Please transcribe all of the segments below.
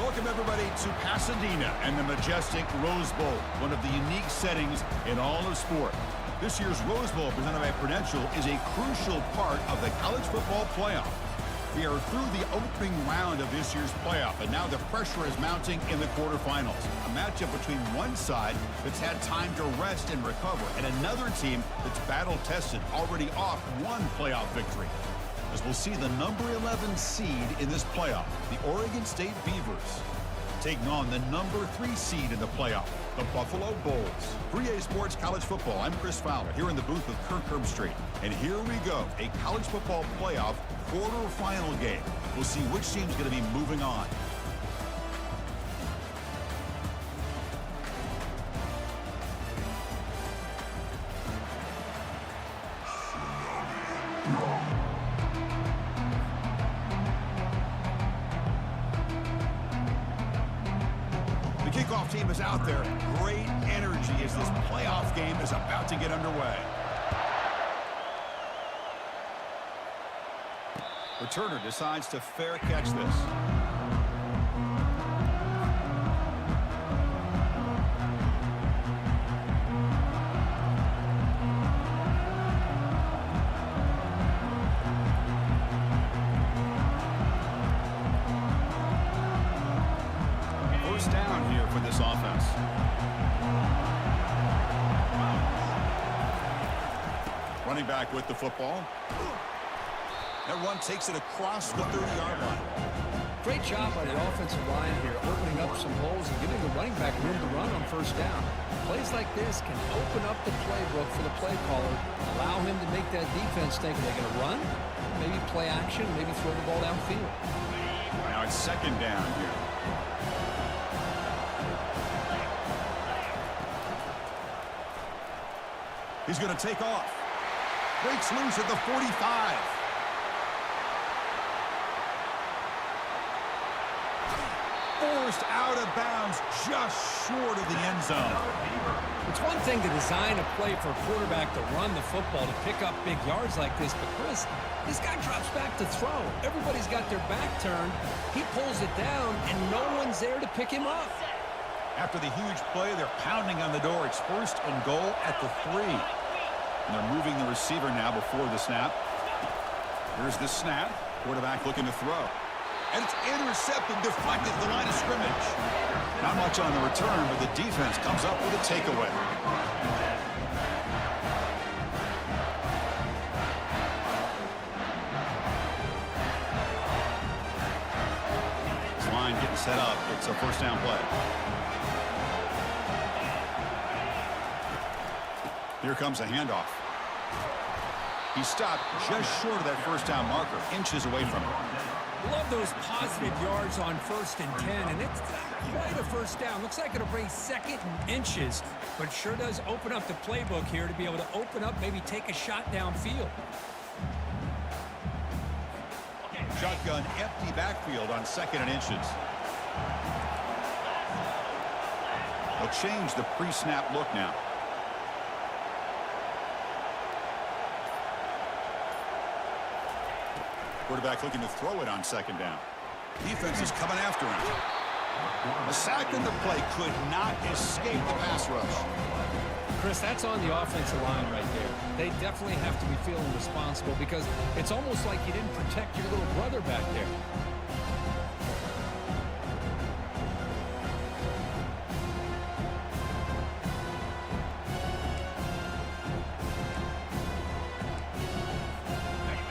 Welcome, everybody, to Pasadena and the majestic Rose Bowl, one of the unique settings in all of sport. This year's Rose Bowl, presented by Prudential, is a crucial part of the college football playoff. We are through the opening round of this year's playoff, and now the pressure is mounting in the quarterfinals. A matchup between one side that's had time to rest and recover, and another team that's battle-tested, already off one playoff victory. As we'll see the number 11 seed in this playoff, the Oregon State Beavers, taking on the number 3 seed in the playoff, the Buffalo Bulls. 3A Sports College Football, I'm Chris Fowler, here in the booth with Kirk Herbstreit. And here we go, a college football playoff quarterfinal game. We'll see which team's going to be moving on. Kickoff team is out there. Great energy as this playoff game is about to get underway. Returner decides to fair catch this. Down here for this offense. Running back with the football. That run takes it across the 30-yard line. Great job by the offensive line here, opening up some holes and giving the running back room to run on first down. Plays like this can open up the playbook for the play caller, allow him to make that defense think, are they going to run? Maybe play action, maybe throw the ball downfield. Now it's second down here. He's going to take off. Breaks loose at the 45. Forced out of bounds just short of the end zone. It's one thing to design a play for a quarterback to run the football, to pick up big yards like this, but Chris, this guy drops back to throw. Everybody's got their back turned. He pulls it down, and no one's there to pick him up. After the huge play, they're pounding on the door. It's first and goal at the 3. And they're moving the receiver now before the snap. Here's the snap. Quarterback looking to throw. And it's intercepted, deflected at the line of scrimmage. Not much on the return, but the defense comes up with a takeaway. This line getting set up. It's a first down play. Here comes a handoff. He stopped just short of that first down marker, inches away from it. Love those positive yards on 1st and 10, and it's not quite a first down. Looks like it'll bring second and inches, but it sure does open up the playbook here to be able to open up, maybe take a shot downfield. Shotgun, empty backfield on 2nd and inches. They'll change the pre-snap look now. Quarterback looking to throw it on 2nd down. Defense is coming after him. A sack in the play could not escape the pass rush. Chris, that's on the offensive line right there. They definitely have to be feeling responsible because it's almost like you didn't protect your little brother back there.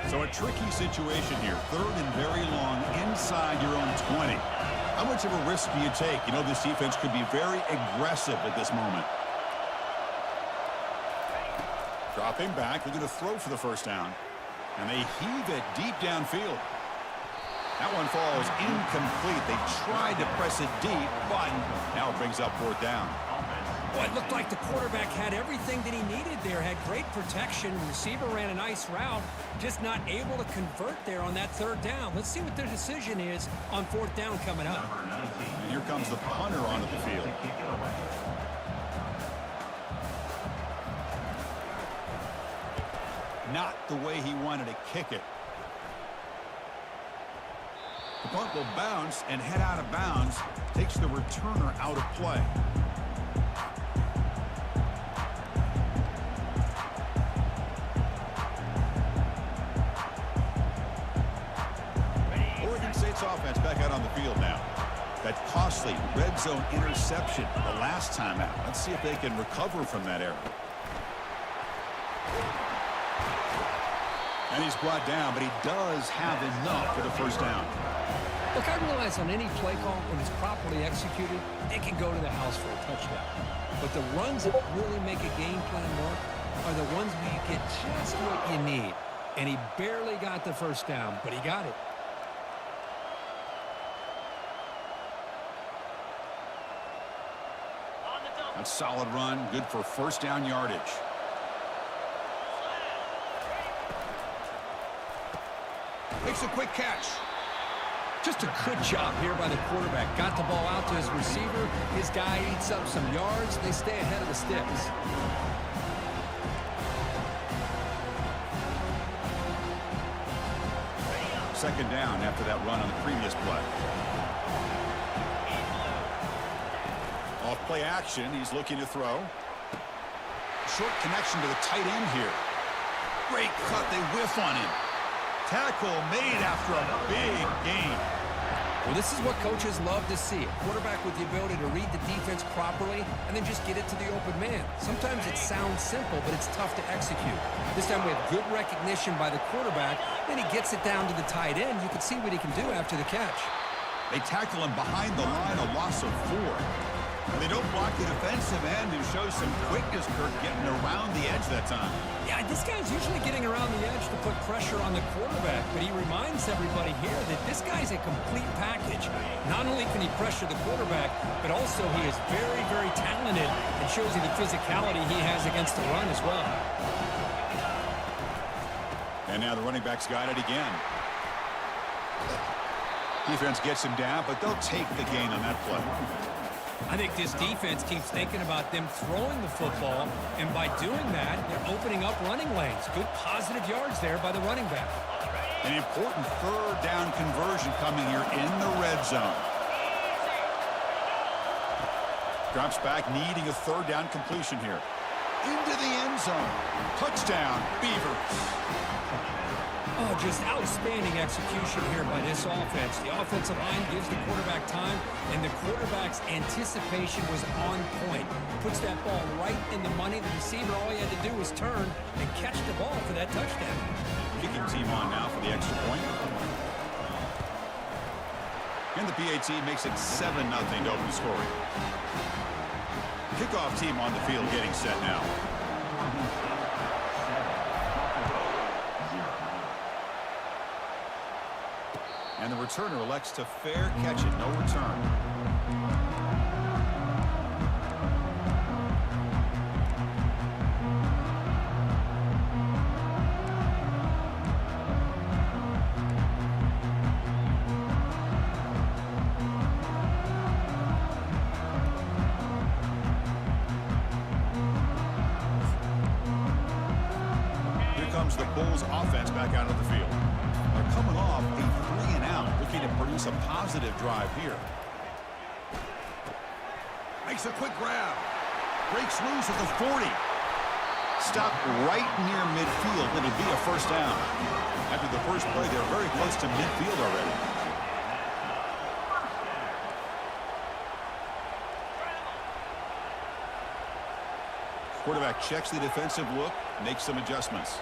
So a tricky situation here. 3rd and very long inside your own 20. How much of a risk do you take? You know, this defense could be very aggressive at this moment. Dropping back, looking to throw for the first down. And they heave it deep downfield. That one falls incomplete. They tried to press it deep, but now it brings up 4th down. Boy, it looked like the quarterback had everything that he needed there, had great protection. The receiver ran a nice route, just not able to convert there on that 3rd down. Let's see what their decision is on 4th down coming up. And here comes the punter onto the field. Not the way he wanted to kick it. The punt will bounce and head out of bounds. Takes the returner out of play. Oregon State's offense back out on the field now. That costly red zone interception the last time out. Let's see if they can recover from that error. And he's brought down, but he does have enough for the first down. Look, I realize on any play call, when it's properly executed, it can go to the house for a touchdown. But the runs that really make a game plan work are the ones where you get just what you need. And he barely got the first down, but he got it. A solid run, good for first down yardage. Makes a quick catch. Just a good job here by the quarterback. Got the ball out to his receiver. His guy eats up some yards. They stay ahead of the sticks. Second down after that run on the previous play. Off play action, he's looking to throw. Short connection to the tight end here. Great cut, they whiff on him. Tackle made after a big gain. Well, this is what coaches love to see. A quarterback with the ability to read the defense properly and then just get it to the open man. Sometimes it sounds simple, but it's tough to execute. This time we have good recognition by the quarterback. Then he gets it down to the tight end. You can see what he can do after the catch. They tackle him behind the line, a loss of 4. They don't block the defensive end, who shows some quickness, Kirk, getting around the edge that time. Yeah, this guy's usually getting around the edge to put pressure on the quarterback, but he reminds everybody here that this guy's a complete package. Not only can he pressure the quarterback, but also he is very, very talented and shows you the physicality he has against the run as well. And now the running back's got it again. Defense gets him down, but they'll take the gain on that play. I think this defense keeps thinking about them throwing the football, and by doing that, they're opening up running lanes. Good positive yards there by the running back. An important third down conversion coming here in the red zone. Drops back, needing a third down completion here. Into the end zone. Touchdown, Beavers. Oh, just outstanding execution here by this offense. The offensive line gives the quarterback time, and the quarterback's anticipation was on point. Puts that ball right in the money. The receiver, all he had to do was turn and catch the ball for that touchdown. Kicking team on now for the extra point. And the PAT makes it 7-0 to open scoring. Kickoff team on the field getting set now. And the returner elects to fair catch it, no return. Here comes the Bulls offense back out of the field. They're coming off a 3-and-out, looking to produce a positive drive here. Makes a quick grab. Breaks loose at the 40. Stopped right near midfield. It'll be a first down. After the first play, they're very close to midfield already. Quarterback checks the defensive look, makes some adjustments.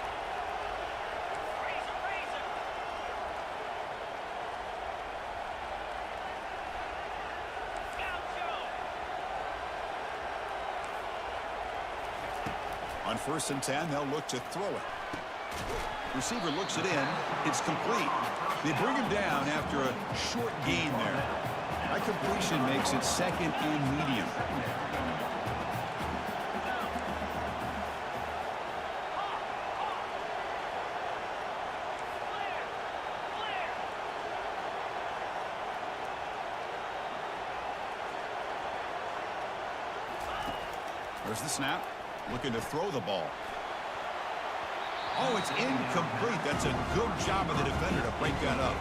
On 1st and 10, they'll look to throw it. Receiver looks it in. It's complete. They bring him down after a short gain there. That completion makes it 2nd and medium. There's the snap. Looking to throw the ball. Oh, it's incomplete. That's a good job of the defender to break that up.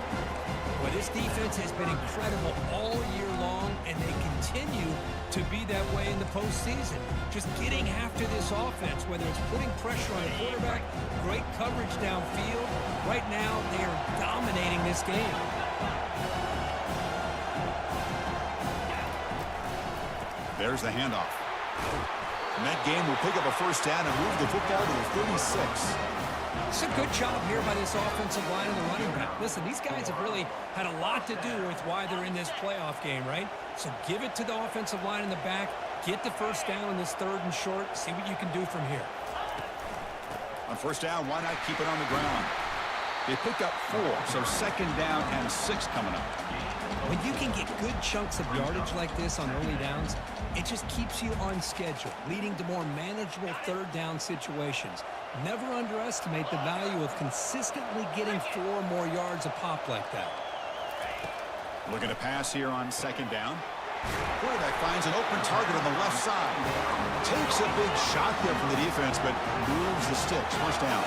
Well, this defense has been incredible all year long, and they continue to be that way in the postseason. Just getting after this offense, whether it's putting pressure on the quarterback, great coverage downfield. Right now, they are dominating this game. There's the handoff. And that game will pick up a first down and move the football to the 36. It's a good job here by this offensive line and the running back. Listen, these guys have really had a lot to do with why they're in this playoff game, right? So give it to the offensive line in the back. Get the first down in this 3rd and short. See what you can do from here. On first down, why not keep it on the ground? They picked up 4, so 2nd down and 6 coming up. When you can get good chunks of yardage like this on early downs, it just keeps you on schedule, leading to more manageable 3rd down situations. Never underestimate the value of consistently getting 4 more yards a pop like that. Looking to pass here on 2nd down. Quarterback finds an open target on the left side. Takes a big shot there from the defense, but moves the sticks. First down.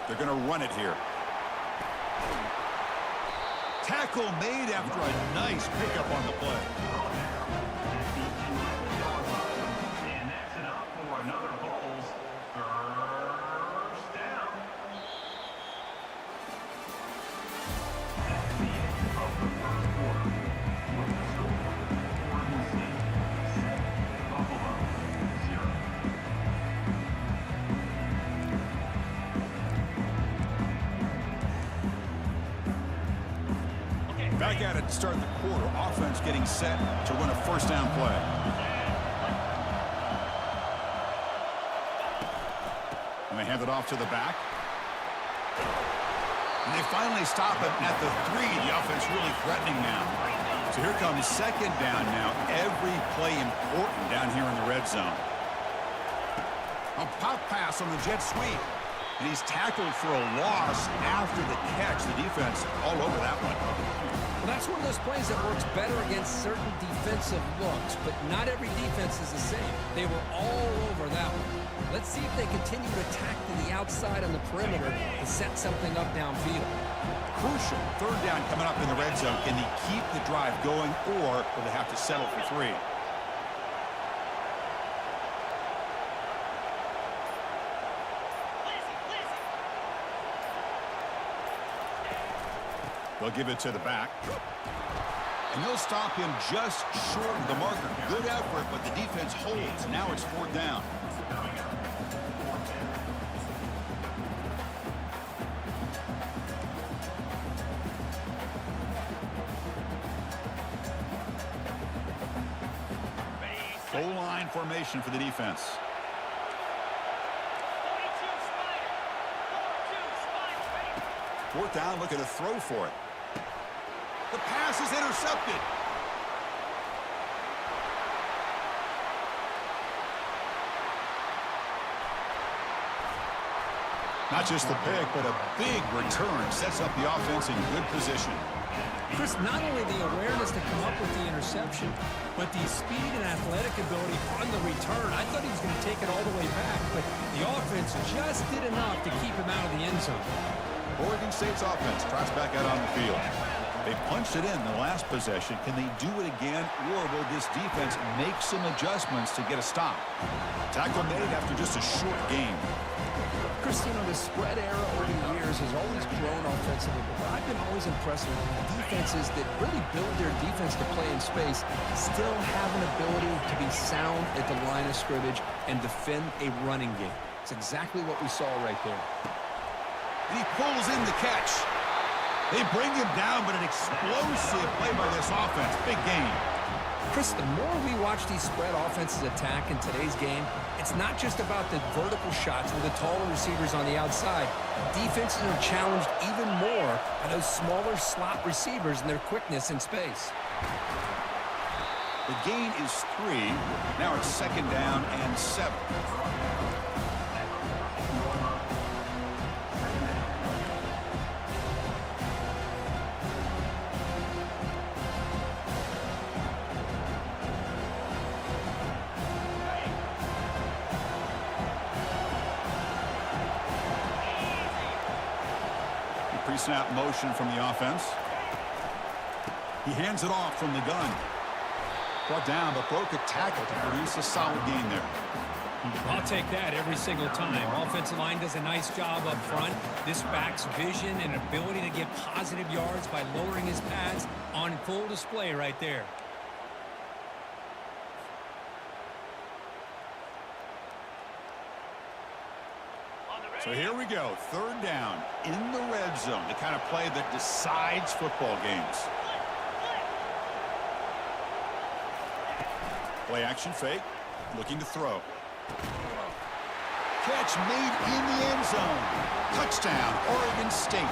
They're going to run it here. Tackle made after a nice pickup on the play. And that's enough for another Bulls first down. That's the end of the first quarter. With the score, Oregon State 7, Buffalo 0. Back at it to start the quarter. Offense getting set to run a first down play. And they hand it off to the back. And they finally stop it at the 3. The offense really threatening now. So here comes 2nd down now. Every play important down here in the red zone. A pop pass on the jet sweep. And he's tackled for a loss after the catch. The defense all over that one. Well, that's one of those plays that works better against certain defensive looks, but not every defense is the same. They were all over that one. Let's see if they continue to attack to the outside on the perimeter to set something up downfield. Crucial 3rd down coming up in the red zone. Can they keep the drive going, or will they have to settle for 3? They'll give it to the back. And they'll stop him just short of the marker. Good effort, but the defense holds. Now it's 4th down. Goal line formation for the defense. 4th down, looking to throw for it. The pass is intercepted. Not just the pick, but a big return sets up the offense in good position. Chris, not only the awareness to come up with the interception, but the speed and athletic ability on the return. I thought he was going to take it all the way back, but the offense just did enough to keep him out of the end zone. Oregon State's offense tries back out on the field. They punched it in the last possession. Can they do it again, or will this defense make some adjustments to get a stop? Tackle made after just a short game. Christine, the spread era over the years has always grown offensively, but I've been always impressed with defenses that really build their defense to play in space, still have an ability to be sound at the line of scrimmage and defend a running game. It's exactly what we saw right there. And he pulls in the catch. They bring him down, but an explosive play by this offense. Big game. Chris, the more we watch these spread offenses attack in today's game, it's not just about the vertical shots with the taller receivers on the outside. Defenses are challenged even more by those smaller slot receivers and their quickness in space. The gain is 3. Now it's 2nd down and 7. Pre-snap motion from the offense. He hands it off from the gun. Brought down, but broke a tackle to produce a solid gain there. I'll take that every single time. Offensive line does a nice job up front. This back's vision and ability to get positive yards by lowering his pads on full display right there. So here we go, third down in the red zone, the kind of play that decides football games. Play action fake, looking to throw. Catch made in the end zone. Touchdown, Oregon State.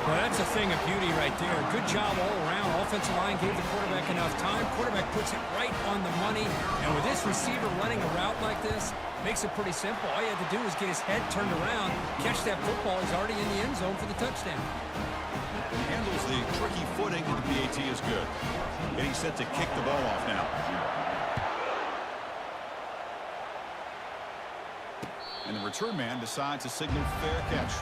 Well, that's a thing of beauty right there. Good job all around. Offensive line gave the quarterback enough time. Quarterback puts it right on the money. And with this receiver running a route like this, makes it pretty simple. All you have to do is get his head turned around, catch that football. He's already in the end zone for the touchdown. Handles the tricky footing, and the PAT is good. Getting set to kick the ball off now. And the return man decides to signal fair catch.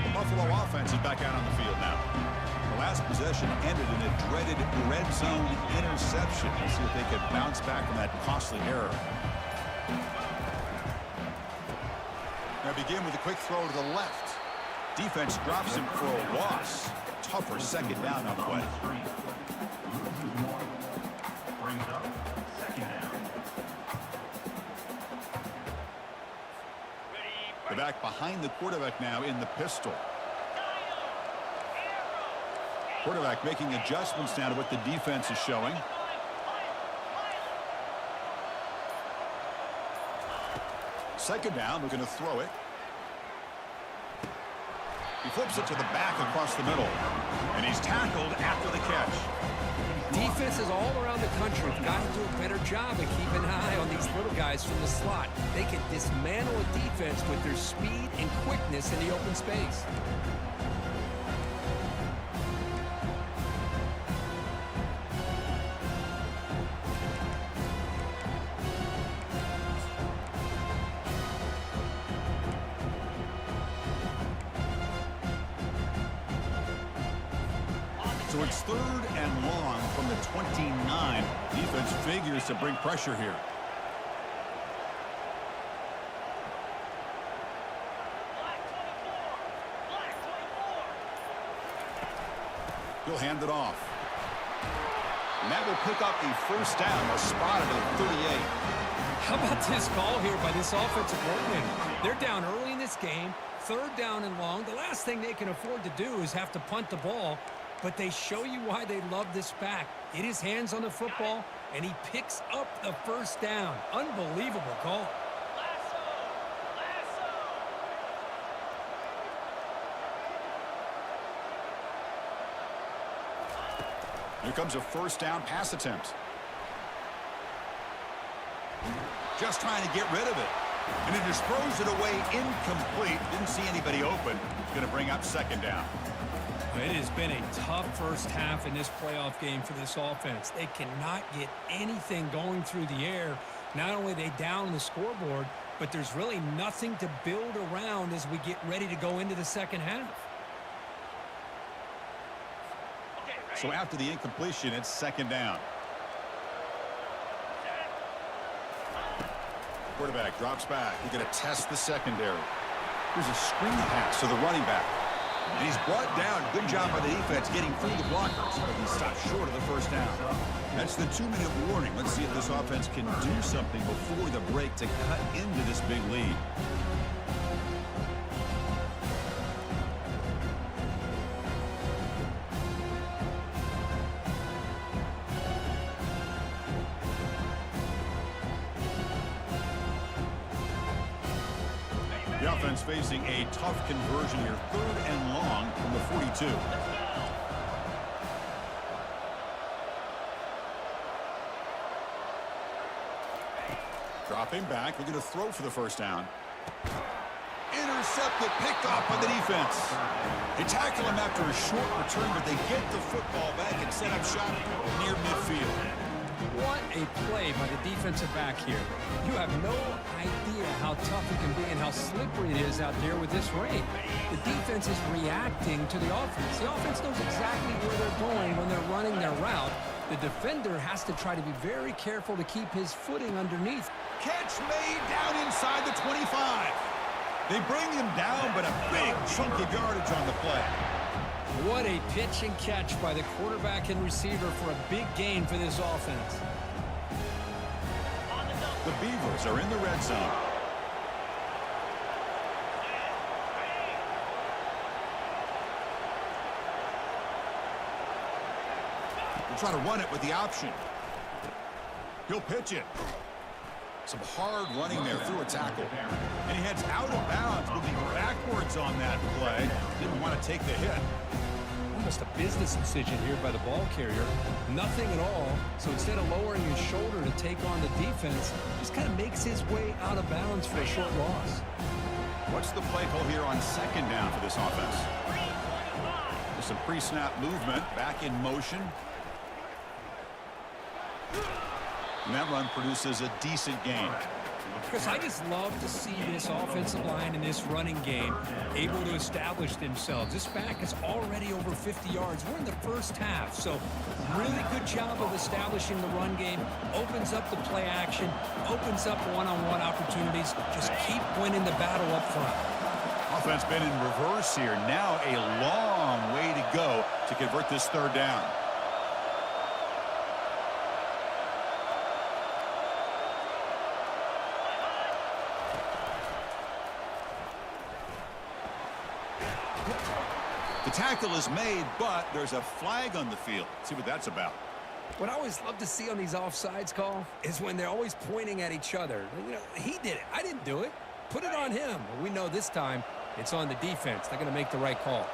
The Buffalo offense is back out on the field now. The last possession ended in a dreaded red zone interception. Let's see if they can bounce back from that costly error. Now begin with a quick throw to the left. Defense drops him for a loss. Tougher second down on the way. Brings up second down. The back behind the quarterback now in the pistol. Quarterback making adjustments now to what the defense is showing. Second down, we're going to throw it. He flips it to the back across the middle. And he's tackled after the catch. Defenses all around the country have got to do a better job of keeping an eye on these little guys from the slot. They can dismantle a defense with their speed and quickness in the open space. So it's third and long from the 29. Defense figures to bring pressure here. He'll hand it off. And that will pick up the first down, a spot at the 38. How about this call here by this offensive coordinator? They're down early in this game, third down and long. The last thing they can afford to do is have to punt the ball, but they show you why they love this back. Get his hands on the football, and he picks up the first down. Unbelievable call. Here comes a first down pass attempt. Just trying to get rid of it. And it just throws it away incomplete. Didn't see anybody open. Going to bring up second down. It has been a tough first half in this playoff game for this offense. They cannot get anything going through the air. Not only are they down the scoreboard, but there's really nothing to build around as we get ready to go into the second half. So after the incompletion, it's second down. Quarterback drops back. He's going to test the secondary. Here's a screen pass to the running back. And he's brought down. Good job by the defense getting through the blockers. But he stopped short of the first down. That's the 2-minute warning. Let's see if this offense can do something before the break to cut into this big lead. The offense facing a tough conversion here. Third and long from the 42. Dropping back. We're going to throw for the first down. intercepted, picked off by the defense. They tackle him after a short return, but they get the football back and set up shop near midfield. What a play by the defensive back here. You have no idea how tough it can be and how slippery it is out there with this rain. The defense is reacting to the offense. The offense knows exactly where they're going when they're running their route. The defender has to try to be very careful to keep his footing underneath. Catch made down inside the 25. They bring him down, but a big chunk of yardage on the play. What a pitch and catch by the quarterback and receiver for a big gain for this offense. The Beavers are in the red zone. They'll try to run it with the option. He'll pitch it. Some hard running there through a tackle. And he heads out of bounds, moving backwards on that play. Didn't want to take the hit. Almost a business decision here by the ball carrier. Nothing at all. So instead of lowering his shoulder to take on the defense, just kind of makes his way out of bounds for a short loss. What's the play call here on second down for this offense? There's some pre-snap movement, back in motion. And that run produces a decent gain. Chris, I just love to see this offensive line in this running game able to establish themselves. This back is already over 50 yards. We're in the first half, so really good job of establishing the run game. Opens up the play action, opens up one-on-one opportunities. Just keep winning the battle up front. Offense been in reverse here. Now a long way to go to convert this third down. The tackle is made, but there's a flag on the field. Let's see what that's about. What I always love to see on these offsides call is when they're always pointing at each other. You know, he did it. I didn't do it. Put it on him. We know this time it's on the defense. They're going to make the right call.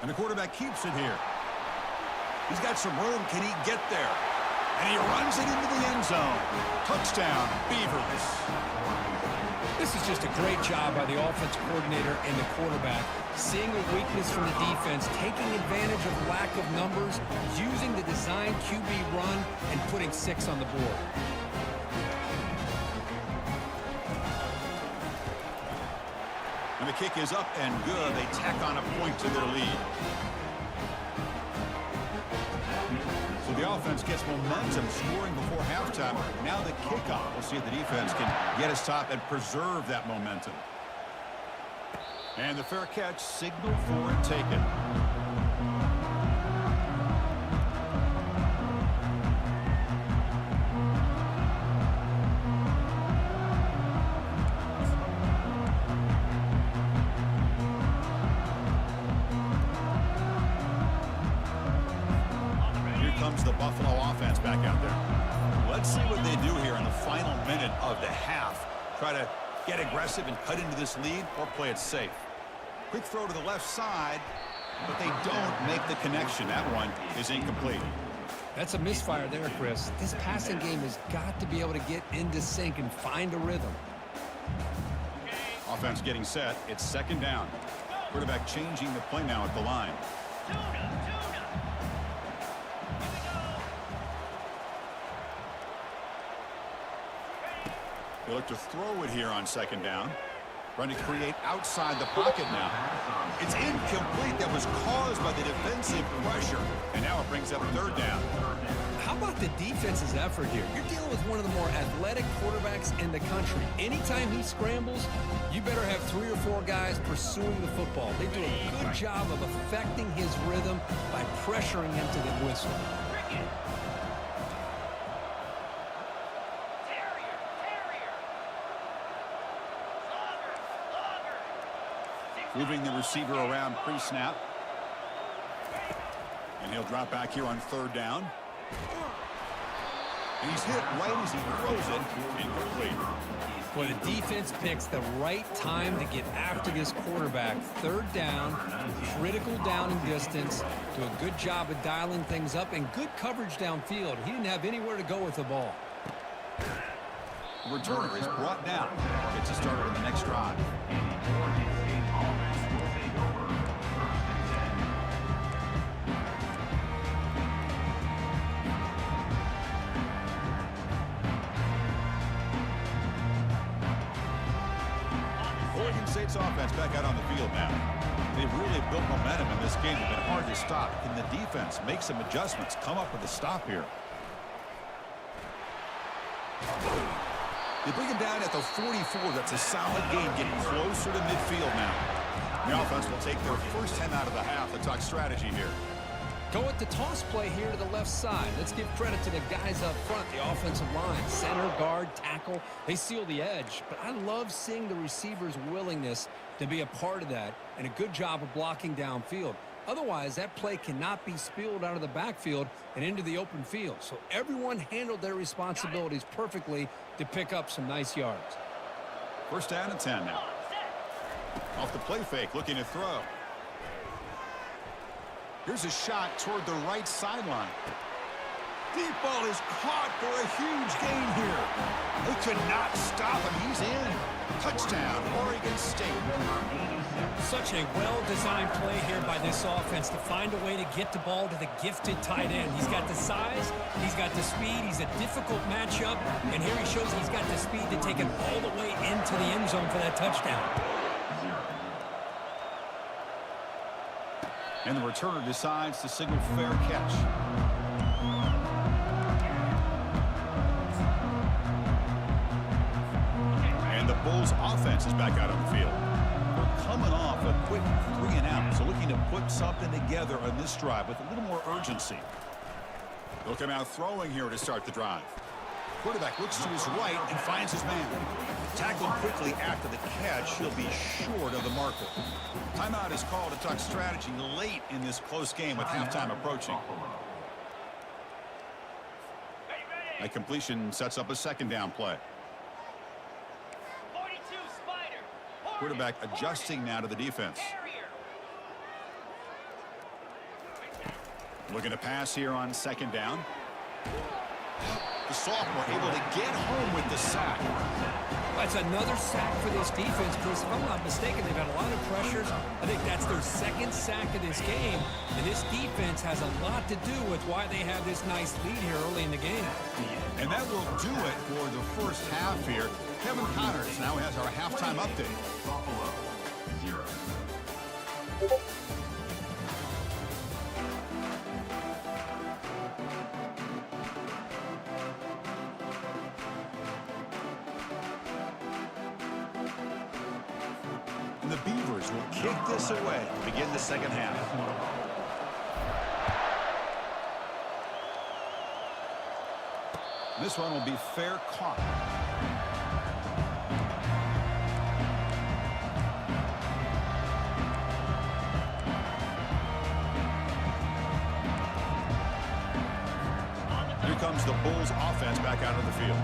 And the quarterback keeps it here. He's got some room. Can he get there? And he runs it into the end zone. Touchdown, Beavers. This is just a great job by the offense coordinator and the quarterback. Seeing a weakness from the defense, taking advantage of lack of numbers, using the design QB run, and putting 6 on the board. And the kick is up and good. They tack on a point to their lead. So the offense gets momentum, scoring before halftime. Now the kickoff. We'll see if the defense can get a stop and preserve that momentum. And the fair catch, signal for it taken. The Buffalo offense back out there. Let's see what they do here in the final minute of the half. Try to get aggressive and cut into this lead or play it safe. Quick throw to the left side, but they don't make the connection. That one is incomplete. That's a misfire there, Chris. This passing game has got to be able to get into sync and find a rhythm. Offense getting set. It's second down. Quarterback changing the play now at the line. They look to throw it here on second down. Trying to create outside the pocket now. It's incomplete. That was caused by the defensive pressure. And now it brings up third down. How about the defense's effort here? You're dealing with one of the more athletic quarterbacks in the country. Anytime he scrambles, you better have 3 or 4 guys pursuing the football. They do a good job of affecting his rhythm by pressuring him to the whistle. Moving the receiver around pre-snap. And he'll drop back here on third down. And he's hit right as he throws it. Incomplete. Well, the defense picks the right time to get after this quarterback. Third down, critical down and distance. Do a good job of dialing things up and good coverage downfield. He didn't have anywhere to go with the ball. The returner is brought down. Gets us started on the next drive. Oregon State's offense back out on the field now. They've really built momentum in this game. It's been hard to stop. Can the defense make some adjustments, come up with a stop here? They bring him down at the 44. That's a solid game, getting closer to midfield now. The offense will take their first 10 out of the half. The talk strategy here. Go with the toss play here to the left side. Let's give credit to the guys up front, the offensive line. Center, guard, tackle, they seal the edge. But I love seeing the receiver's willingness to be a part of that and a good job of blocking downfield. Otherwise, that play cannot be spilled out of the backfield and into the open field. So everyone handled their responsibilities perfectly to pick up some nice yards. First down and 10 now. Off the play fake, looking to throw. Here's a shot toward the right sideline. Deep ball is caught for a huge gain here. They could not stop him. He's in. Touchdown, Oregon State. Such a well-designed play here by this offense to find a way to get the ball to the gifted tight end. He's got the size, he's got the speed, he's a difficult matchup, and here he shows he's got the speed to take it all the way into the end zone for that touchdown. And the returner decides to signal fair catch. And the Bulls offense is back out on the field. We're coming off a quick 3 and out, so looking to put something together on this drive with a little more urgency. They'll come out throwing here to start the drive. Quarterback looks to his right and finds his man. Tackled quickly after the catch. He'll be short of the marker. Timeout is called to talk strategy late in this close game with halftime approaching. That completion sets up a second down play. Quarterback adjusting now to the defense. Looking to pass here on second down. The sophomore able to get home with the sack. That's another sack for this defense, Chris. If I'm not mistaken, they've had a lot of pressures. I think that's their second sack of this game. And this defense has a lot to do with why they have this nice lead here early in the game. And that will do it for the first half here. Kevin Connors now has our halftime update. Buffalo, 0. And the Beavers will kick this away to begin the second half. This one will be fair caught. Here comes the Bulls offense back out of the field.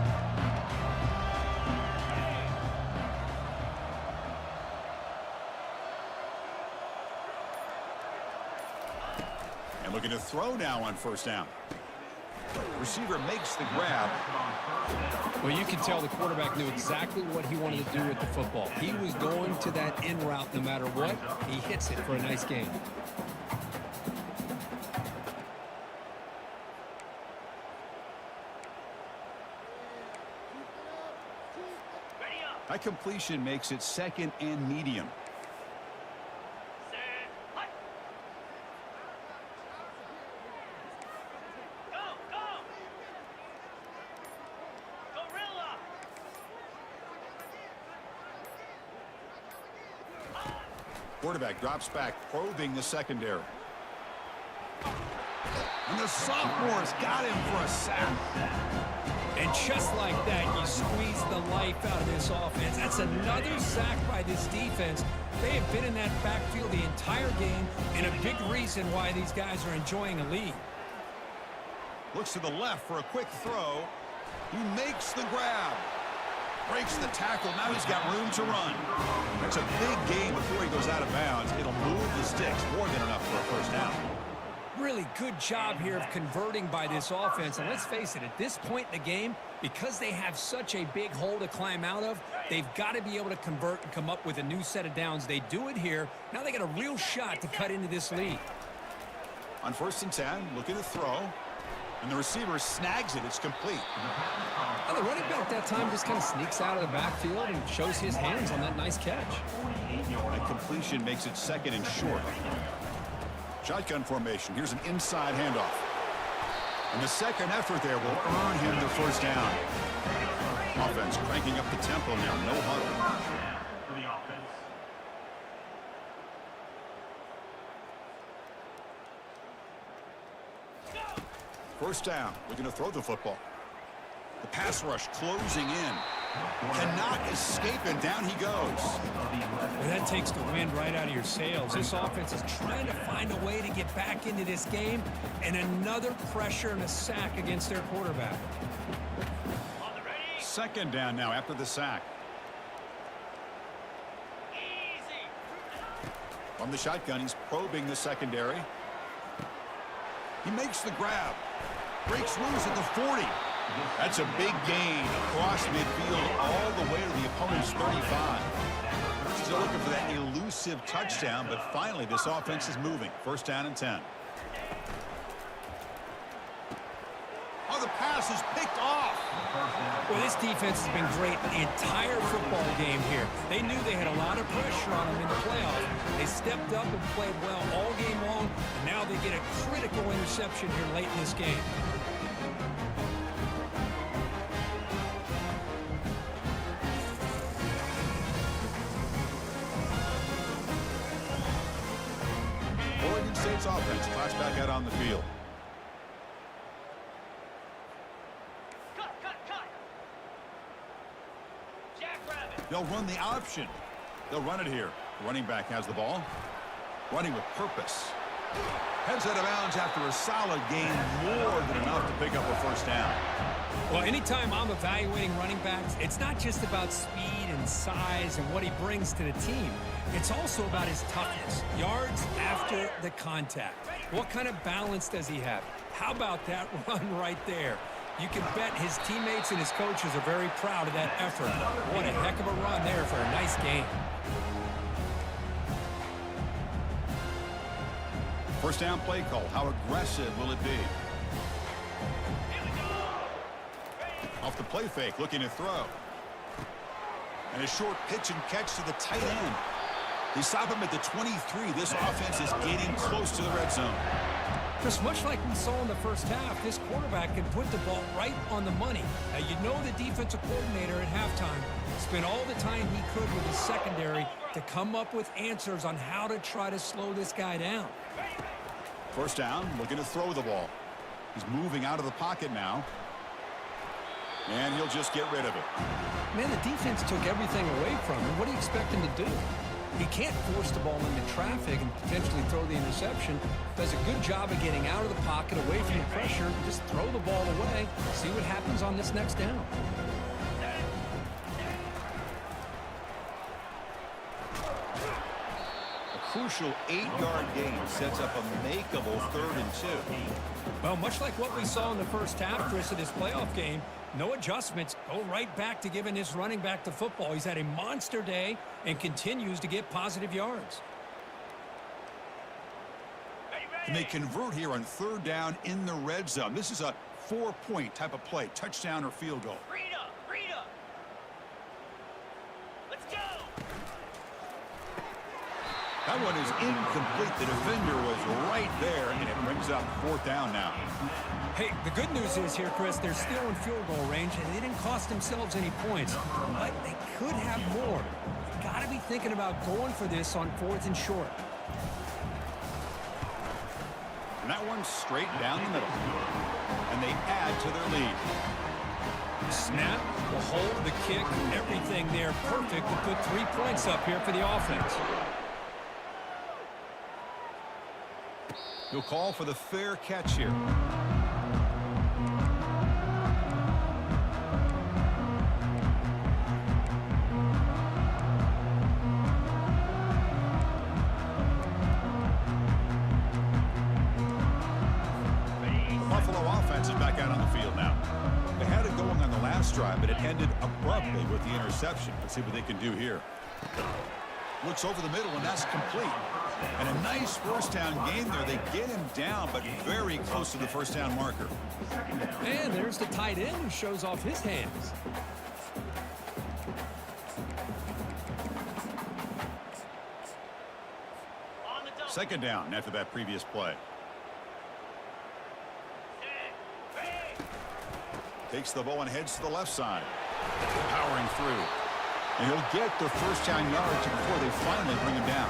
And looking to throw now on first down. Receiver makes the grab. Well, you can tell the quarterback knew exactly what he wanted to do with the football. He was going to that in route no matter what. He hits it for a nice gain. That completion makes it second and medium. Quarterback drops back, probing the secondary. And the sophomore's got him for a sack. And just like that, you squeeze the life out of this offense. That's another sack by this defense. They have been in that backfield the entire game, and a big reason why these guys are enjoying a lead. Looks to the left for a quick throw. He makes the grab. Breaks the tackle. Now he's got room to run. That's a big gain before he goes out of bounds. It'll move the sticks. More than enough for a first down. Really good job here of converting by this offense. And let's face it, at this point in the game, because they have such a big hole to climb out of, they've got to be able to convert and come up with a new set of downs. They do it here. Now they got a real shot to cut into this lead. On 1st and 10, looking to throw. And the receiver snags it. It's complete. Now the running back that time just kind of sneaks out of the backfield and shows his hands on that nice catch. That completion makes it 2nd and short. Shotgun formation. Here's an inside handoff. And the second effort there will earn him the 1st down. Offense cranking up the tempo now. No huddle. For the offense. 1st down. We're going to throw the football. The pass rush closing in. Cannot escape, and down he goes. Well, that takes the wind right out of your sails. This offense is trying to find a way to get back into this game, and another pressure and a sack against their quarterback. 2nd down now after the sack. From the shotgun, he's probing the secondary. He makes the grab. Breaks loose at the 40. That's a big gain across midfield all the way to the opponent's 35. Still looking for that elusive touchdown, but finally this offense is moving. 1st down and 10. Oh, the pass is picked off. Well, this defense has been great the entire football game here. They knew they had a lot of pressure on them in the playoffs. They stepped up and played well all game long, and now they get a critical interception here late in this game. Oregon State's offense class back out on the field. They'll run the option. They'll run it here. The running back has the ball. Running with purpose. Heads out of bounds after a solid gain, more than enough to pick up a 1st down. Well, anytime I'm evaluating running backs, it's not just about speed and size and what he brings to the team. It's also about his toughness, yards after the contact. What kind of balance does he have? How about that run right there? You can bet his teammates and his coaches are very proud of that effort. What a heck of a run there for a nice game. 1st down play call. How aggressive will it be? Off the play fake, looking to throw. And a short pitch and catch to the tight end. They stop him at the 23. This offense is getting close to the red zone. Just much like we saw in the 1st half, this quarterback can put the ball right on the money. Now, you know the defensive coordinator at halftime spent all the time he could with his secondary to come up with answers on how to try to slow this guy down. 1st down, looking to throw the ball. He's moving out of the pocket now. And he'll just get rid of it. Man, the defense took everything away from him. What do you expect him to do? He can't force the ball into traffic and potentially throw the interception. Does a good job of getting out of the pocket, away from the pressure, just throw the ball away, see what happens on this next down. A crucial 8-yard gain sets up a makeable 3rd and 2. Well, much like what we saw in the 1st half, Chris, of this playoff game, no adjustments. Go right back to giving his running back the football. He's had a monster day and continues to get positive yards. And they convert here on 3rd down in the red zone. This is a 4-point type of play, touchdown or field goal. Rita. Let's go. That one is incomplete. The defender was right there, and it brings up 4th down now. Hey, the good news is here, Chris, they're still in field goal range, and they didn't cost themselves any points. But they could have more. You got to be thinking about going for this on 4th and short. And that one's straight down the middle. And they add to their lead. Snap, the hold, the kick, everything there perfect to put 3 points up here for the offense. He'll call for the fair catch here. back out on the field now. They had it going on the last drive, but it ended abruptly with the interception. Let's see what they can do here. Looks over the middle, and that's complete. And a nice first down game there. They get him down, but very close to the first down marker. And there's the tight end who shows off his hands. Second down after that previous play. Takes the ball and heads to the left side. Powering through. And he'll get the first down yardage before they finally bring him down.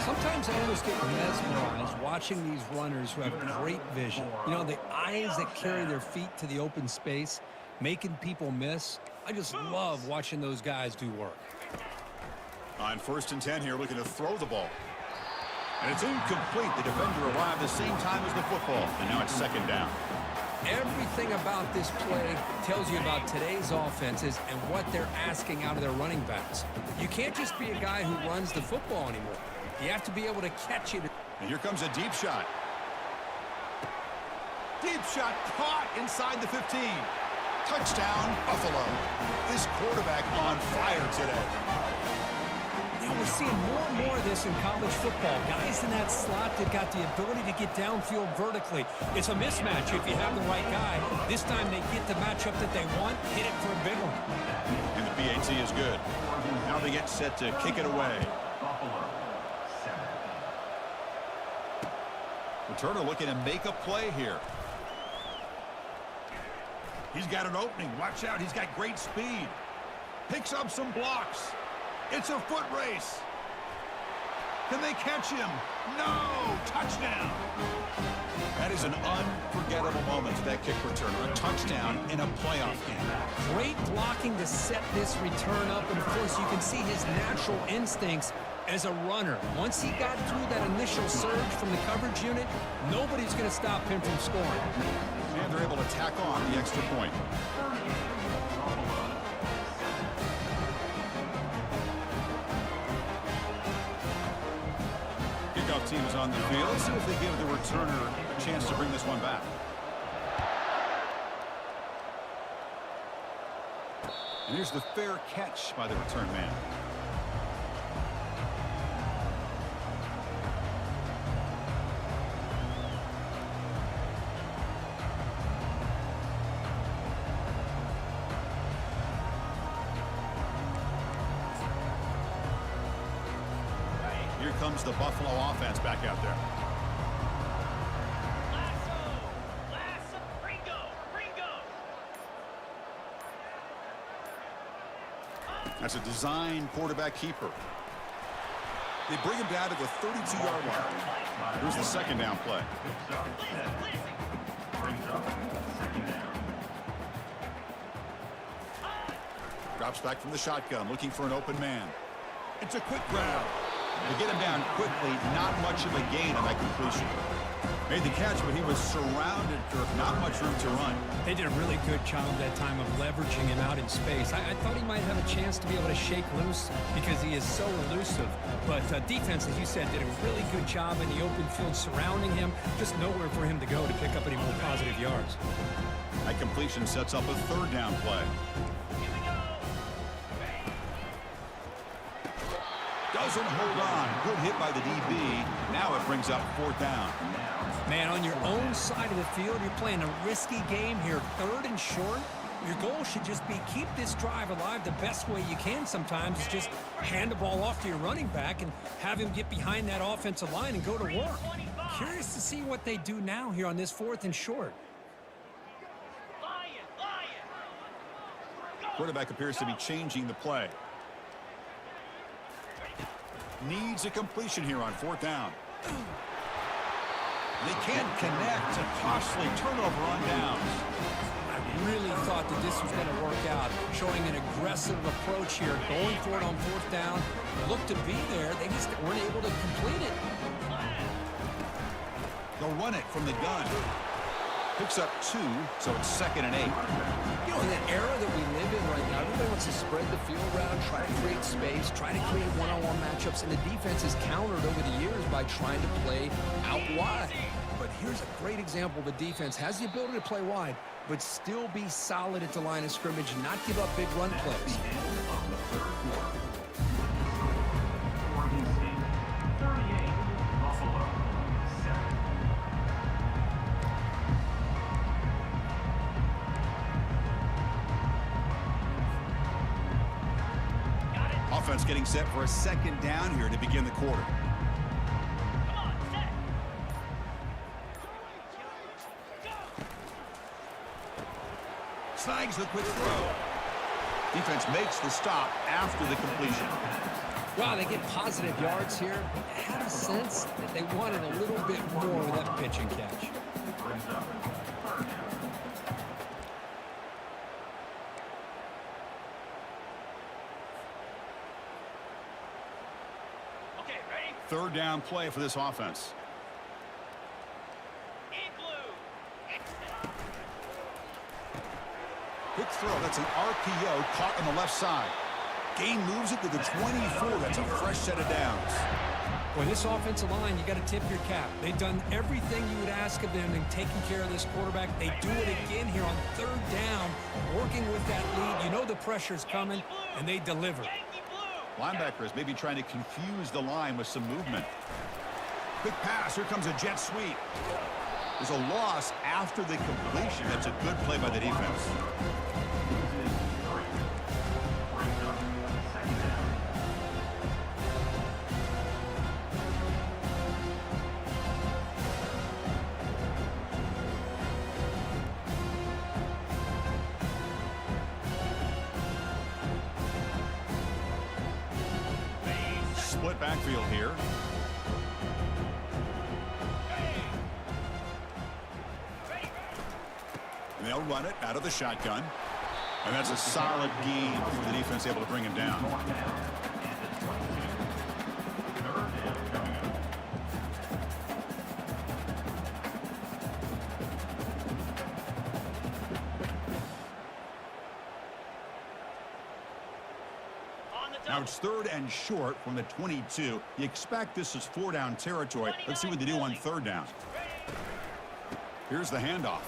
Sometimes I almost get mesmerized watching these runners who have great vision. You know, the eyes that carry their feet to the open space, making people miss. I just love watching those guys do work. On 1st and 10 here, looking to throw the ball. And it's incomplete. The defender arrived the same time as the football. And now it's second down. Everything about this play tells you about today's offenses and what they're asking out of their running backs. You can't just be a guy who runs the football anymore. You have to be able to catch it. And here comes a deep shot. Deep shot caught inside the 15. Touchdown, Buffalo. This quarterback on fire today. Yeah, we're seeing more and more of this in college football. Guys in that slot that got the ability to get downfield vertically. It's a mismatch if you have the right guy. This time they get the matchup that they want, hit it for a big one. And the PAT is good. Now they get set to kick it away. Returner looking to make a play here. He's got an opening. Watch out. He's got great speed. Picks up some blocks. It's a foot race. Can they catch him? No! Touchdown! That is an unforgettable moment for that kick returner. A touchdown in a playoff game. Great blocking to set this return up. And, of course, you can see his natural instincts as a runner. Once he got through that initial surge from the coverage unit, nobody's going to stop him from scoring. And they're able to tack on the extra point. Kickoff team is on the field. Let's see if they give the returner a chance to bring this one back. And here's the fair catch by the return man. Here comes the Buffalo offense back out there. Lasso, Ringo. That's a design quarterback keeper. They bring him down to the 32-yard line. Here's the second down play. Drops back from the shotgun, looking for an open man. It's a quick grab. They get him down quickly, not much of a gain on that completion. Made the catch, but he was surrounded for not much room to run. They did a really good job that time of leveraging him out in space. I thought he might have a chance to be able to shake loose because he is so elusive. But defense, as you said, did a really good job in the open field surrounding him. Just nowhere for him to go to pick up any more positive yards. That completion sets up a third down play. Doesn't hold on. Good hit by the DB. Now it brings up fourth down. Man, on your own side of the field, you're playing a risky game here. 3rd and short. Your goal should just be keep this drive alive the best way you can sometimes is just hand the ball off to your running back and have him get behind that offensive line and go to work. Curious to see what they do now here on this 4th and short. Quarterback appears to be changing the play. Needs a completion here on 4th down. They can't connect. A costly turnover on downs. I really thought that this was going to work out, showing an aggressive approach here, going for it on 4th down. Looked to be there. They just weren't able to complete it. They'll run it from the gun. Picks up 2, so it's 2nd and 8. You know, in the era that we live in right now, everybody wants to spread the field around, try to create space, try to create one-on-one matchups, and the defense has countered over the years by trying to play out wide. But here's a great example. The defense has the ability to play wide, but still be solid at the line of scrimmage and not give up big run plays. Oregon State 38, Buffalo 7. Got it. Offense getting set for a second down here to begin the quarter. Come on, set. Go. Snags the quick throw. Defense makes the stop after the completion. Wow, they get positive yards here. I had a sense that they wanted a little bit more with that pitch and catch. Brings up third down. Okay, ready? Third down play for this offense. Igloo. Quick throw. That's an RPO caught on the left side. Gain moves it to the 24. That's a fresh set of downs. Boy, this offensive line, you got to tip your cap. They've done everything you would ask of them in taking care of this quarterback. They do it again here on third down, working with that lead. You know the pressure's coming, and they deliver. Yankee blue. Linebackers maybe trying to confuse the line with some movement. Quick pass. Here comes a jet sweep. There's a loss after the completion. That's a good play by the defense. Brings up second down. Split backfield here. And they'll run it out of the shotgun. And that's a solid gain for the defense able to bring him down. Fourth down and a 22. Third down coming up. On the Now double. it's third and short from the 22. You expect this is four-down territory. Let's see what they do on third down. Here's the handoff.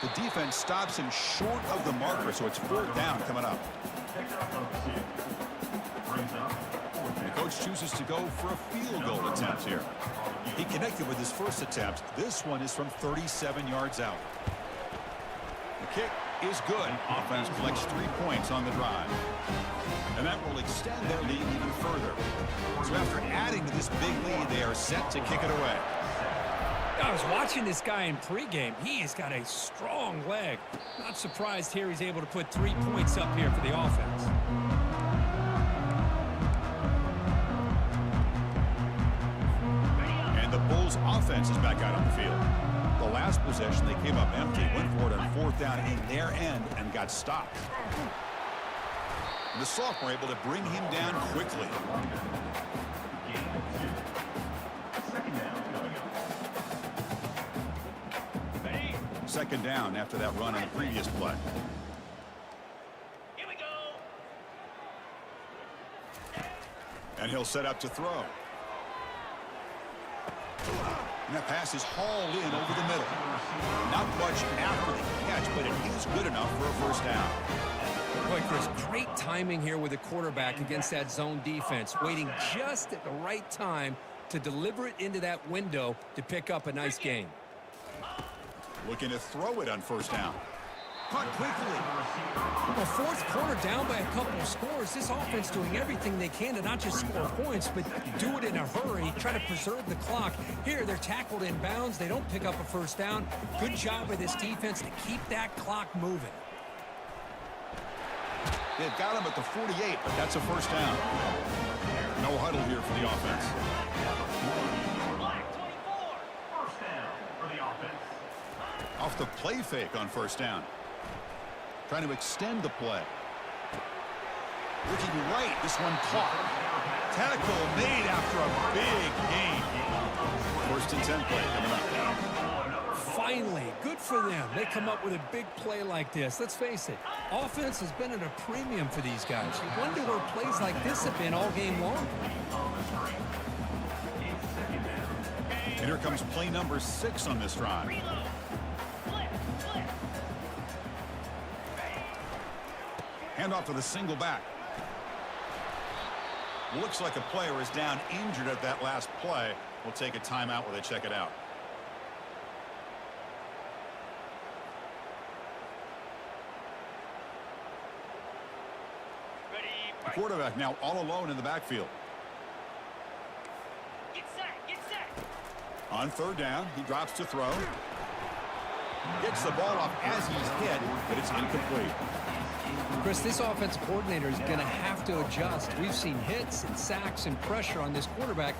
The defense stops him short of the marker, so it's fourth down coming up. Picks up of 2. Brings up fourth The down. coach chooses to go for a field goal attempt here. He connected with his first attempt. This one is from 37 yards out. The kick is good. Offense collects 3 points on the drive. And that will extend their lead even further. So after adding to this big lead, they are set to kick it away. I was watching this guy in pregame. He has got a strong leg. Not surprised here he's able to put 3 points up here for the offense. And the Bulls offense is back out on the field. The last possession, they came up empty, went for it on fourth down in their end and got stopped. And the sophomore able to bring him down quickly. Gain of 2. Second down coming up. Ready? Second down after that run on the previous play. Here we go. And he'll set up to throw. And that pass is hauled in over the middle. Not much after the catch, but it is good enough for a first down. Boy, Chris, great timing here with the quarterback against that zone defense, waiting just at the right time to deliver it into that window to pick up a nice gain. Looking to throw it on first down. Caught quickly. Well, fourth quarter down by a couple of scores. This offense doing everything they can to not just score points, but do it in a hurry, try to preserve the clock. Here, they're tackled in bounds. They don't pick up a first down. Good job by this defense to keep that clock moving. They've got him at the 48, but that's a first down. No huddle here for the offense. Black 24. First down for the offense. Off the play fake on first down. Trying to extend the play. Looking right, this one caught. Tackle made after a big gain. First and 10 play coming up. Finally, good for them. They come up with a big play like this. Let's face it, offense has been at a premium for these guys. You wonder where plays like this have been all game long. It's second down. And here comes play number 6 on this drive. Reload. Flip. Handoff to the single back. Looks like a player is down injured at that last play. We'll take a timeout while they check it out. Ready. The quarterback now all alone in the backfield. Get set. On third down, he drops to throw. Gets the ball off as he's hit, but it's incomplete. Chris, this offensive coordinator is going to have to adjust. We've seen hits and sacks and pressure on this quarterback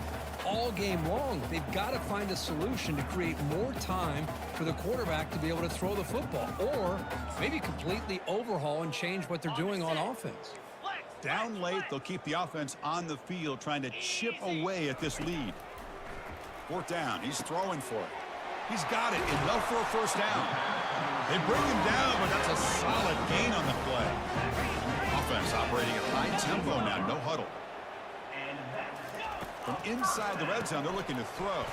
all game long. They've got to find a solution to create more time for the quarterback to be able to throw the football, or maybe completely overhaul and change what they're doing on offense. Down late, they'll keep the offense on the field trying to chip away at this lead. Fourth down, he's throwing for it. He's got it, enough for a first down. They bring him down, but that's a solid gain on the play. Offense operating at high tempo now, no huddle. From inside the red zone, they're looking to throw.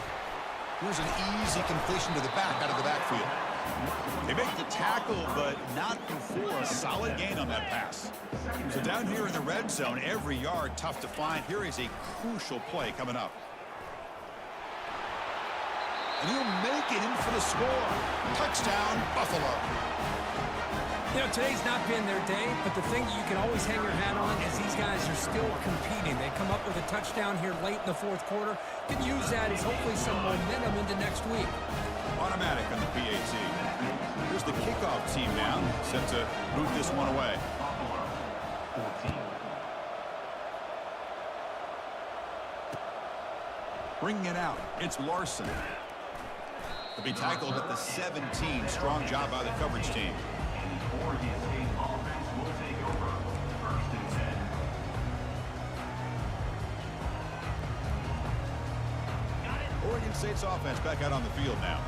Here's an easy completion to the back out of the backfield. They make the tackle, but not before a solid gain on that pass. So down here in the red zone, every yard tough to find. Here is a crucial play coming up. And he'll make it in for the score. Touchdown, Buffalo. You know, today's not been their day, but the thing you can always hang your hat on is these guys are still competing. They come up with a touchdown here late in the fourth quarter. Can use that as hopefully some momentum into next week. Automatic on the PAT. Here's the kickoff team now, set to boot this one away. Buffalo 14. Bringing it out, it's Larson. He'll be tackled at the 17. Strong job by the coverage team. Oregon State offense will take over. 1st and 10. Oregon State's offense back out on the field now.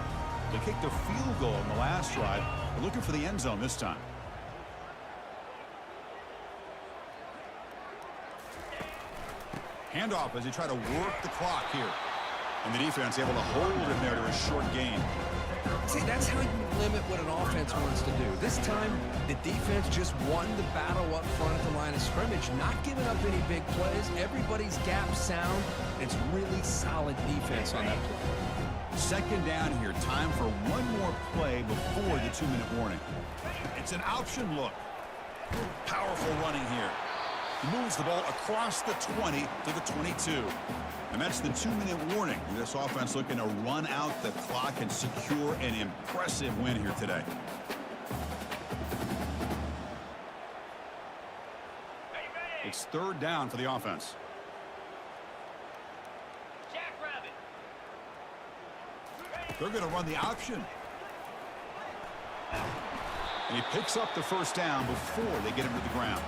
They kicked a field goal in the last drive. They're looking for the end zone this time. Handoff as they try to work the clock here. And the defense able to hold him there to a short gain. See, that's how you limit what an offense wants to do. This time, the defense just won the battle up front at the line of scrimmage, not giving up any big plays. Everybody's gap sound. It's really solid defense on that play. Second down here. Time for one more play before the 2-minute warning. It's an option look. Powerful running here. He moves the ball across the 20 to the 22. And that's the 2-minute warning. This offense looking to run out the clock and secure an impressive win here today. It's third down for the offense. Jackrabbit. They're going to run the option. And he picks up the first down before they get him to the ground.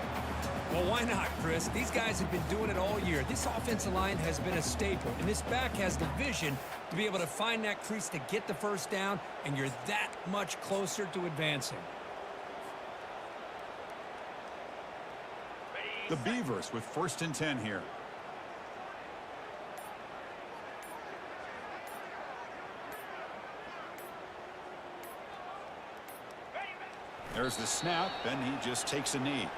Well, why not, Chris? These guys have been doing it all year. This offensive line has been a staple, and this back has the vision to be able to find that crease to get the first down, and you're that much closer to advancing. The Beavers with 1st and 10 here. There's the snap, and he just takes a knee.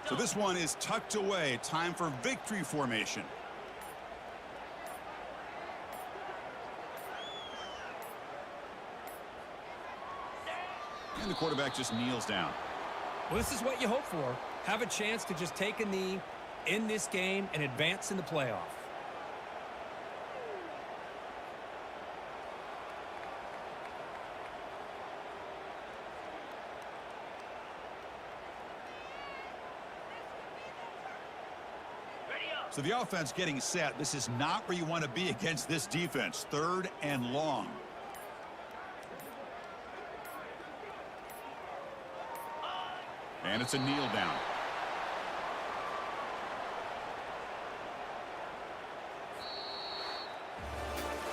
So this one is tucked away. Time for victory formation. And the quarterback just kneels down. Well, this is what you hope for. Have a chance to just take a knee in this game and advance in the playoff. So the offense getting set. This is not where you want to be against this defense. 3rd and long. And it's a kneel down.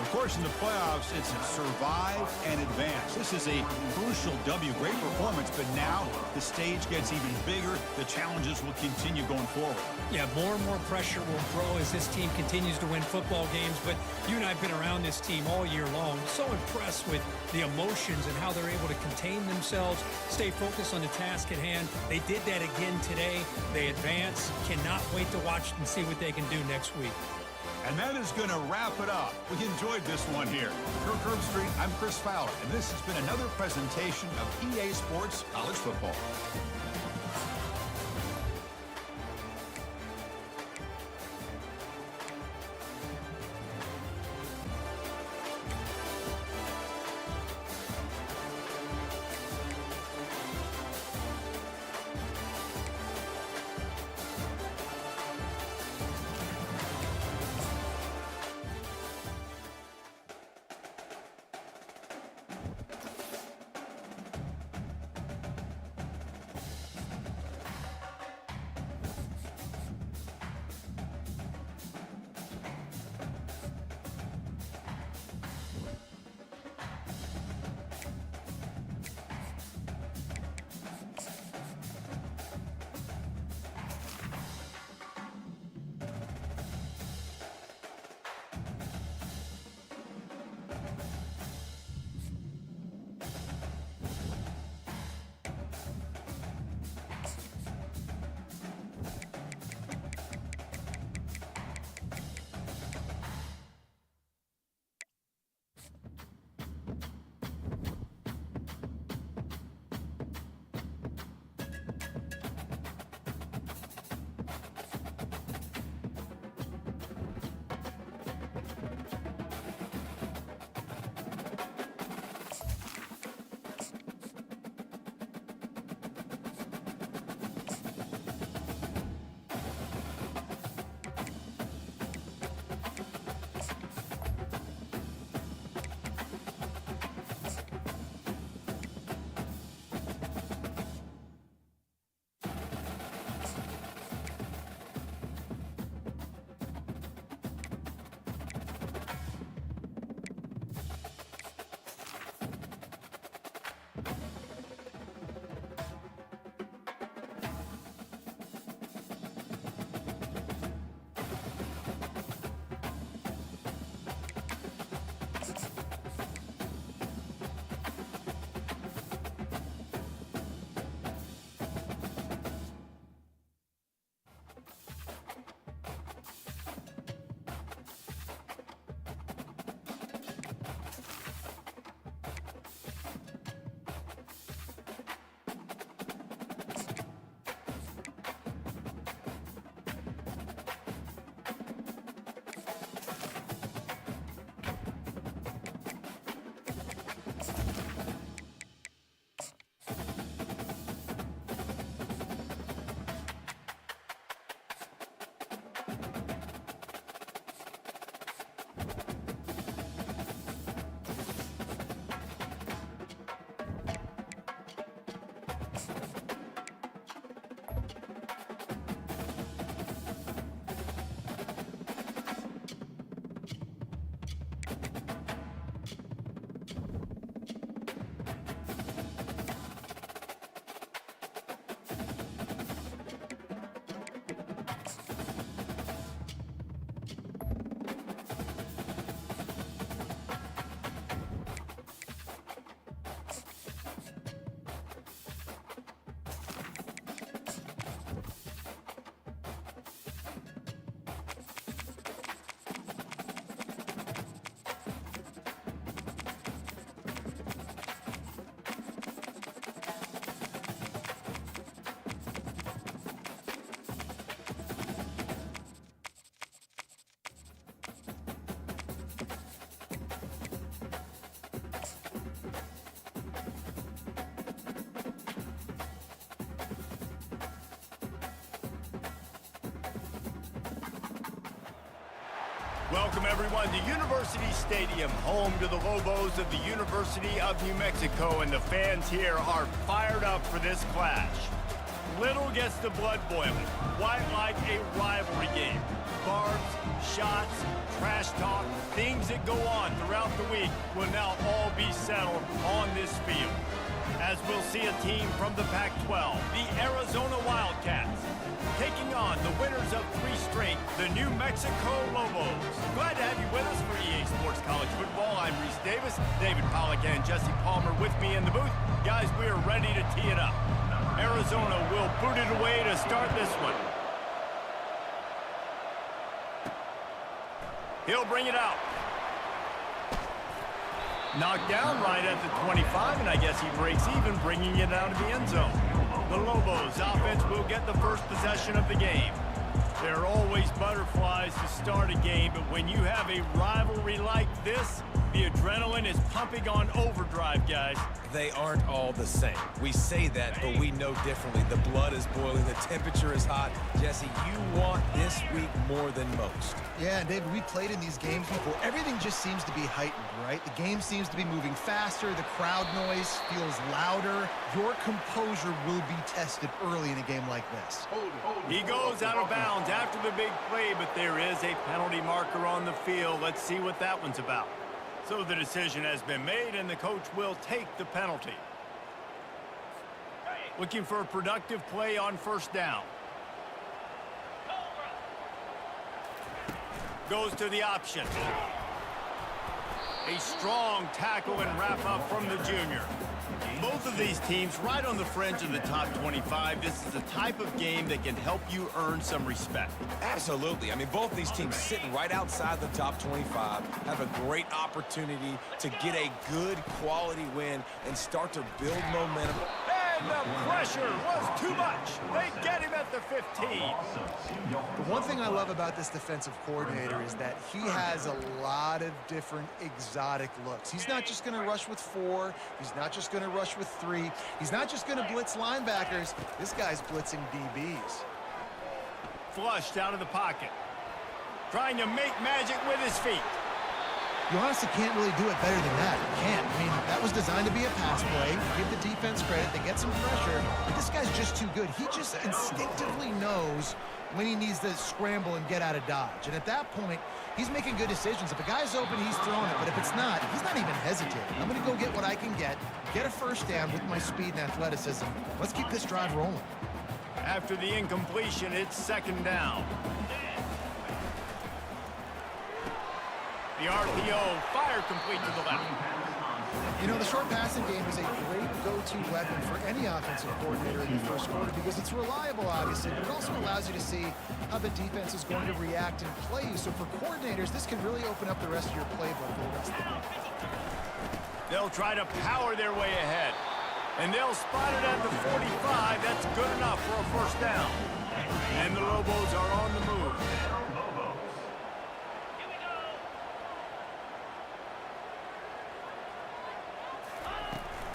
Of course, in the playoffs, it's survive and advance. This is a crucial W. Great performance, but now the stage gets even bigger. The challenges will continue going forward. Yeah, more and more pressure will grow as this team continues to win football games, but you and I have been around this team all year long. So impressed with the emotions and how they're able to contain themselves, stay focused on the task at hand. They did that again today. They advance. Cannot wait to watch and see what they can do next week. And that is going to wrap it up. We enjoyed this one here. For Curb Street, I'm Chris Fowler, and this has been another presentation of EA Sports College Football. Welcome, everyone, to University Stadium, home to the Lobos of the University of New Mexico, and the fans here are fired up for this clash. Little gets the blood boiling. Quite like a rivalry game. Barbs, shots, trash talk, things that go on throughout the week will now all be settled on this field. As we'll see a team from the Pac-12, the Arizona Wildcats, taking on the winners of 3 straight, the New Mexico Lobos. Glad to have you with us for EA Sports College Football. I'm Reese Davis, David Pollack and Jesse Palmer with me in the booth. Guys, we are ready to tee it up. Arizona will boot it away to start this one. He'll bring it out. Knocked down right at the 25, and I guess he breaks even, bringing it out of the end zone. The Lobos offense will get the first possession of the game. There are always butterflies to start a game, but when you have a rivalry like this, the adrenaline is pumping on overdrive, guys. They aren't all the same. We say that, but we know differently. The blood is boiling. The temperature is hot. Jesse, you want this week more than most. Yeah, and David, we played in these games before. Everything just seems to be heightened, right? The game seems to be moving faster. The crowd noise feels louder. Your composure will be tested early in a game like this. He goes out of bounds after the big play, but there is a penalty marker on the field. Let's see what that one's about. So the decision has been made, and the coach will take the penalty. Looking for a productive play on first down. Goes to the option. A strong tackle and wrap up from the junior. Both of these teams right on the fringe of the top 25. This is the type of game that can help you earn some respect. Absolutely. I mean, both these teams sitting right outside the top 25 have a great opportunity to get a good quality win and start to build momentum. And the pressure was too much. They get him at the 15. The one thing I love about this defensive coordinator is that he has a lot of different exotic looks. He's not just going to rush with 4. He's not just going to rush with 3. He's not just going to blitz linebackers. This guy's blitzing DBs. Flushed out of the pocket. Trying to make magic with his feet. You honestly can't really do it better than that. You can't. I mean, that was designed to be a pass play. Give the defense credit. They get some pressure. But this guy's just too good. He just instinctively knows when he needs to scramble and get out of dodge. And at that point, he's making good decisions. If a guy's open, he's throwing it. But if it's not, he's not even hesitating. I'm going to go get what I can get a first down with my speed and athleticism. Let's keep this drive rolling. After the incompletion, it's second down. The RPO, fire complete to the left. You know, the short passing game is a great go-to weapon for any offensive coordinator in the first quarter because it's reliable, obviously, but it also allows you to see how the defense is going to react and play you. So for coordinators, this can really open up the rest of your playbook for the rest of the game. They'll try to power their way ahead. And they'll spot it at the 45. That's good enough for a first down. And the Lobos are on the move.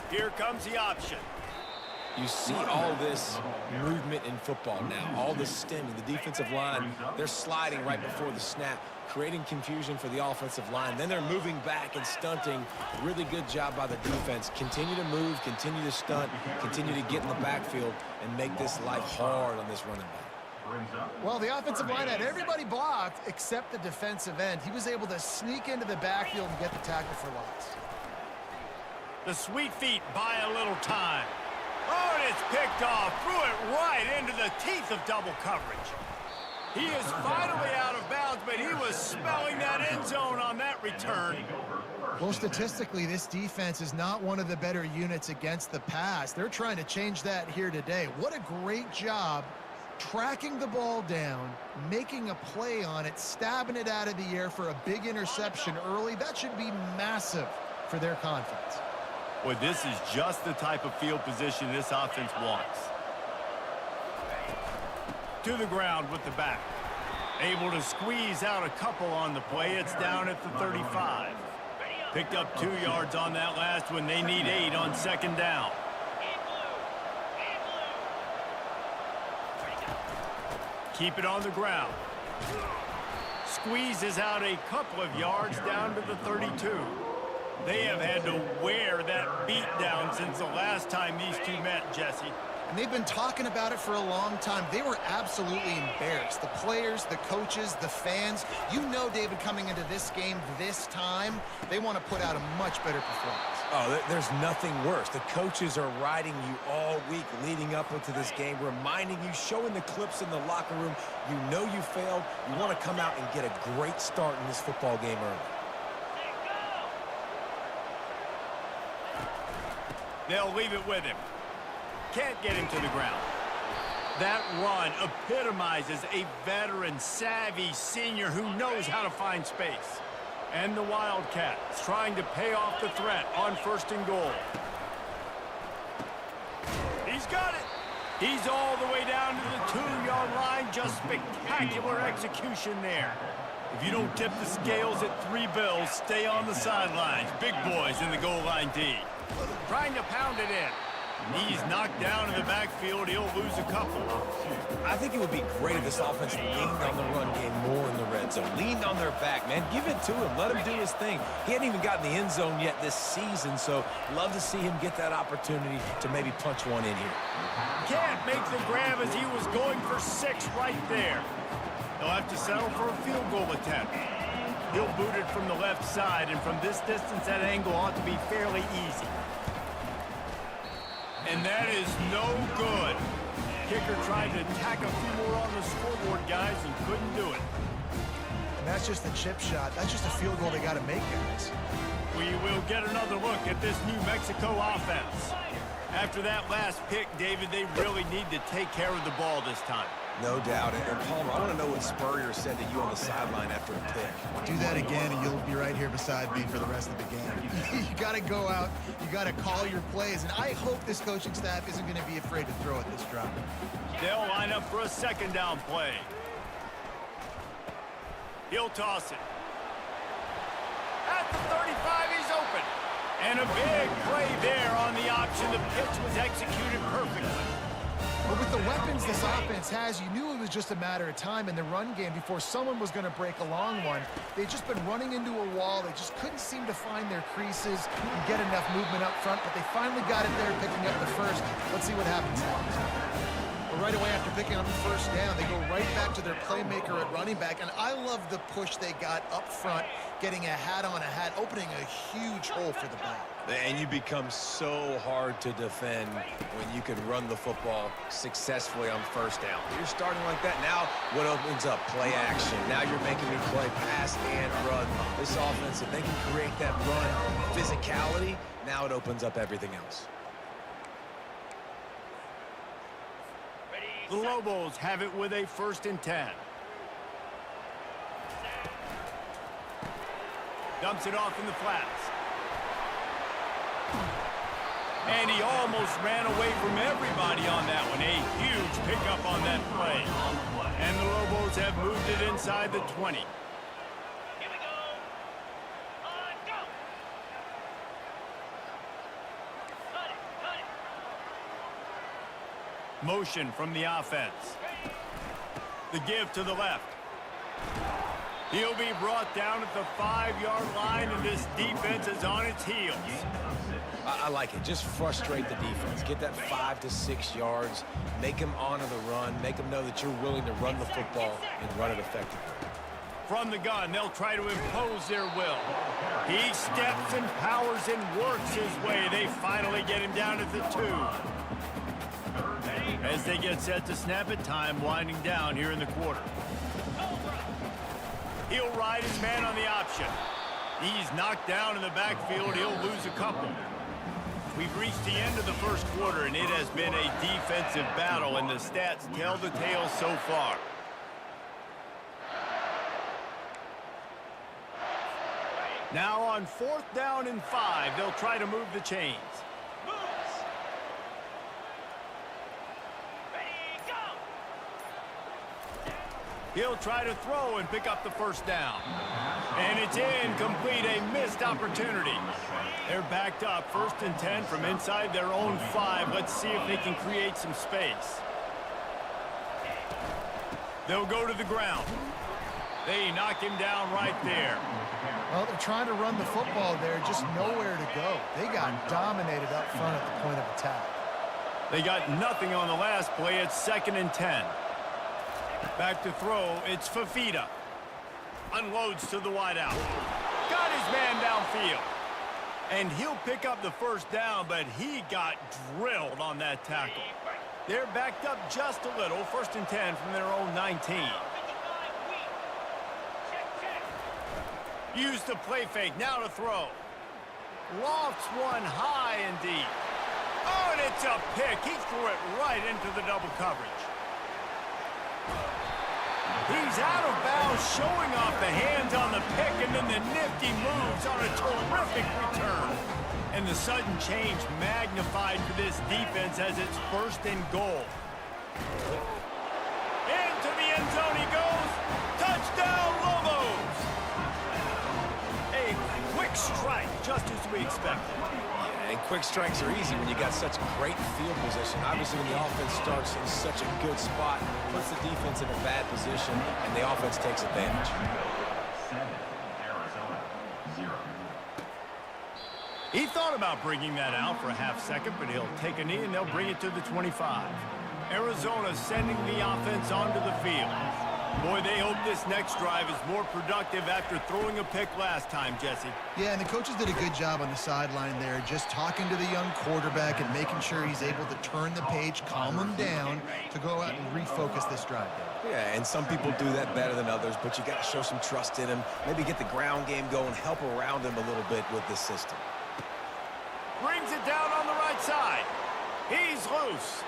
Here comes the option. You see all this movement in football now, all the stemming, the defensive line, they're sliding right before the snap, creating confusion for the offensive line. Then they're moving back and stunting. Really good job by the defense. Continue to move, continue to stunt, continue to get in the backfield and make this life hard on this running back. Well, the offensive line had everybody blocked except the defensive end. He was able to sneak into the backfield and get the tackle for loss. The sweet feet buy a little time. Oh, and it's picked off. Threw it right into the teeth of double coverage. He is finally out of bounds, but he was smelling that end zone on that return. Well, statistically, this defense is not one of the better units against the pass. They're trying to change that here today. What a great job tracking the ball down, making a play on it, stabbing it out of the air for a big interception early. That should be massive for their confidence. Boy, this is just the type of field position this offense wants. To the ground with the back. Able to squeeze out a couple on the play. It's down at the 35. Picked up 2 yards on that last one. They need 8 on second down. Keep it on the ground. Squeezes out a couple of yards down to the 32. They have had to wear that beat down since the last time these two met, Jesse. And they've been talking about it for a long time. They were absolutely embarrassed. The players, the coaches, the fans. You know, David, coming into this game this time, they want to put out a much better performance. Oh, there's nothing worse. The coaches are riding you all week leading up into this game, reminding you, showing the clips in the locker room. You know you failed. You want to come out and get a great start in this football game early. They'll leave it with him. Can't get him to the ground. That run epitomizes a veteran, savvy senior who knows how to find space. And the Wildcats trying to pay off the threat on 1st and goal. He's got it. He's all the way down to the 2-yard line. Just spectacular execution there. If you don't tip the scales at 3 bills, stay on the sidelines. Big boys in the goal line D. Trying to pound it in. He's knocked down in the backfield. He'll lose a couple. I think it would be great if this offense leaned on the run game more in the red zone. Leaned on their back, man. Give it to him. Let him do his thing. He hadn't even gotten the end zone yet this season, so love to see him get that opportunity to maybe punch one in here. Can't make the grab as he was going for 6 right there. He'll have to settle for a field goal attempt. He'll boot it from the left side, and from this distance, that angle ought to be fairly easy. And that is no good. Kicker tried to tack a few more on the scoreboard, guys, and couldn't do it. And that's just a chip shot. That's just a field goal they got to make, guys. We will get another look at this New Mexico offense. After that last pick, David, they really need to take care of the ball this time. No doubt. And Palmer, I want to know what Spurrier said to you on the sideline after a pick. Do that again, and you'll be right here beside me for the rest of the game. You got to go out. You got to call your plays. And I hope this coaching staff isn't going to be afraid to throw at this drop. They'll line up for a 2nd down play. He'll toss it. At the 35, he's open. And a big play there on the option. The pitch was executed perfectly. But with the weapons this offense has, you knew it was just a matter of time in the run game before someone was going to break a long one. They'd just been running into a wall. They just couldn't seem to find their creases and get enough movement up front, but they finally got it there, picking up the first. Let's see what happens next. But right away after picking up the 1st down, they go right back to their playmaker at running back, and I love the push they got up front, getting a hat on a hat, opening a huge hole for the back. And you become so hard to defend when you can run the football successfully on 1st down. You're starting like that. Now what opens up? Play action. Now you're making me play pass and run. This offense, if they can create that run physicality, now it opens up everything else. The Lobos have it with a 1st and 10. Dumps it off in the flats. And he almost ran away from everybody on that one. A huge pickup on that play. And the Lobos have moved it inside the 20. Here we go. On, go. Cut it, cut it. Motion from the offense. The give to the left. He'll be brought down at the 5-yard line, and this defense is on its heels. I like it. Just frustrate the defense. Get that 5 to 6 yards. Make them honor the run. Make them know that you're willing to run the football and run it effectively. From the gun, they'll try to impose their will. He steps and powers and works his way. They finally get him down at the 2. As they get set to snap it, time winding down here in the quarter. He'll ride his man on the option. He's knocked down in the backfield. He'll lose a couple. We've reached the end of the 1st quarter, and it has been a defensive battle, and the stats tell the tale so far. Now on 4th down and 5, they'll try to move the chains. He'll try to throw and pick up the 1st down. And it's incomplete, a missed opportunity. They're backed up, 1st and 10 from inside their own 5. Let's see if they can create some space. They'll go to the ground. They knock him down right there. Well, they're trying to run the football there, just nowhere to go. They got dominated up front at the point of attack. They got nothing on the last play. It's 2nd and 10. Back to throw. It's Fafita. Unloads to the wideout. Got his man downfield. And he'll pick up the first down, but he got drilled on that tackle. They're backed up just a little. 1st and 10 from their own 19. Use the play fake. Now to throw. Lofts one high and deep. Oh, and it's a pick. He threw it right into the double coverage. He's out of bounds, showing off the hands on the pick, and then the nifty moves on a terrific return. And the sudden change magnified for this defense as it's 1st and goal. Into the end zone he goes. Touchdown, Lobos! A quick strike, just as we expected. Yeah, and quick strikes are easy when you got such great field position. Obviously, when the offense starts in such a good spot, puts the defense in a bad position, and the offense takes advantage. 7, Arizona, 0. He thought about bringing that out for a half second, but he'll take a knee and they'll bring it to the 25. Arizona sending the offense onto the field. Boy, they hope this next drive is more productive after throwing a pick last time, Jesse. Yeah, and the coaches did a good job on the sideline there, just talking to the young quarterback and making sure he's able to turn the page, calm him down to go out and refocus this drive. Yeah, and some people do that better than others, but you got to show some trust in him, maybe get the ground game going, help around him a little bit with this system. Brings it down on the right side. He's loose.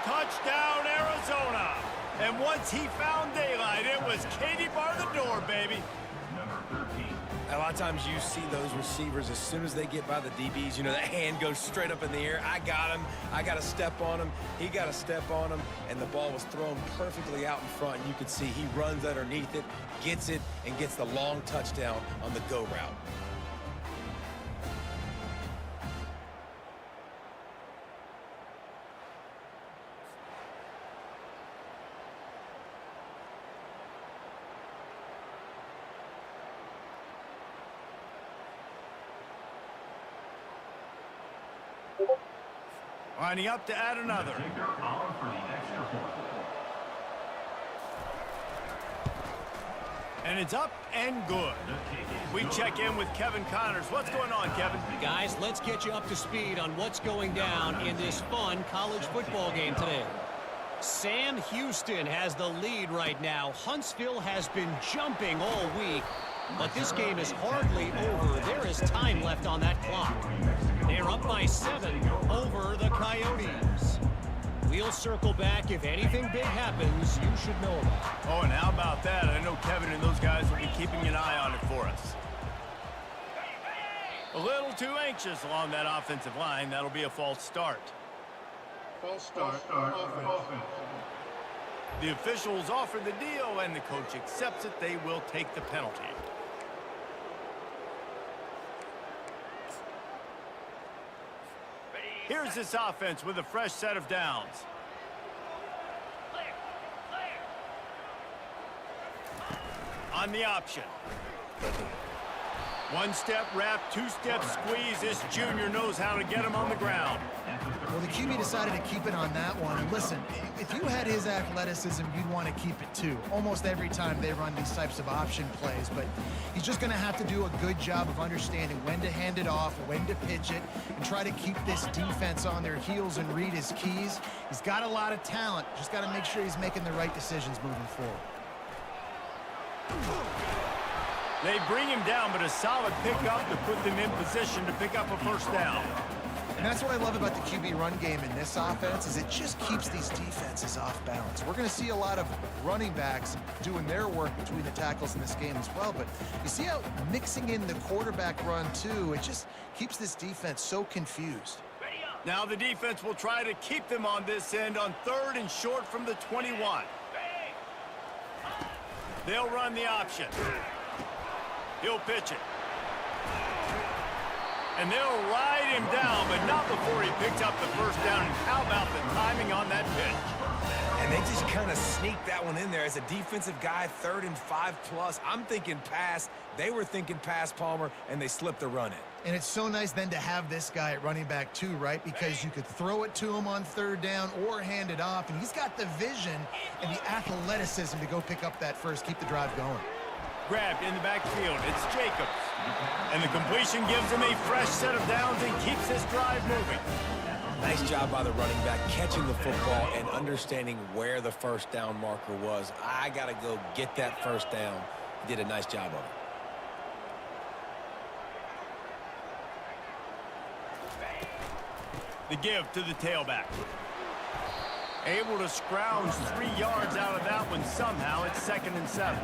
Touchdown, Arizona. And once he found daylight, it was Katie bar the door, baby. Number 13. A lot of times you see those receivers, as soon as they get by the DBs, you know, that hand goes straight up in the air. I got him. I got to step on him. He got to step on him. And the ball was thrown perfectly out in front. And you could see he runs underneath it, gets it, and gets the long touchdown on the go route. Lining up to add another. Kicker on for the extra point. And it's up and good. We check in with Kevin Connors. What's going on, Kevin? Guys, let's get you up to speed on what's going down in this fun college football game today. Sam Houston has the lead right now. Huntsville has been jumping all week, but this game is hardly over. There is time left on that clock. They're up by 7 over the Coyotes. We'll circle back. If anything big happens, you should know about it. Oh, and how about that? I know Kevin and those guys will be keeping an eye on it for us. A little too anxious along that offensive line. That'll be a false start. False start, offense. The officials offer the deal, and the coach accepts it. They will take the penalty. Here's this offense with a fresh set of downs. On the option. One step wrap, 2-step squeeze. This junior knows how to get him on the ground. Well, the QB decided to keep it on that one. And listen, if you had his athleticism, you'd want to keep it too. Almost every time they run these types of option plays. But he's just going to have to do a good job of understanding when to hand it off, when to pitch it, and try to keep this defense on their heels and read his keys. He's got a lot of talent. Just got to make sure he's making the right decisions moving forward. They bring him down, but a solid pickup to put them in position to pick up a first down. And that's what I love about the QB run game in this offense, is it just keeps these defenses off balance. We're going to see a lot of running backs doing their work between the tackles in this game as well, but you see how mixing in the quarterback run too, it just keeps this defense so confused. Now the defense will try to keep them on this end on 3rd and short from the 21. They'll run the option. He'll pitch it. And they'll ride him down, but not before he picks up the first down. And how about the timing on that pitch? And And they just kind of sneaked that one in there. As a defensive guy, 3rd and 5+. I'm thinking pass. They were thinking pass, Palmer, and they slipped the run in. And it's so nice then to have this guy at running back too, right? Because you could throw it to him on 3rd down or hand it off, and he's got the vision and the athleticism to go pick up that first, keep the drive going. Grabbed in the backfield. It's Jacobs. And the completion gives him a fresh set of downs and keeps this drive moving. Nice job by the running back, catching the football and understanding where the first down marker was. I got to go get that first down. He did a nice job of it. The give to the tailback. Able to scrounge 3 yards out of that one somehow. It's 2nd and 7.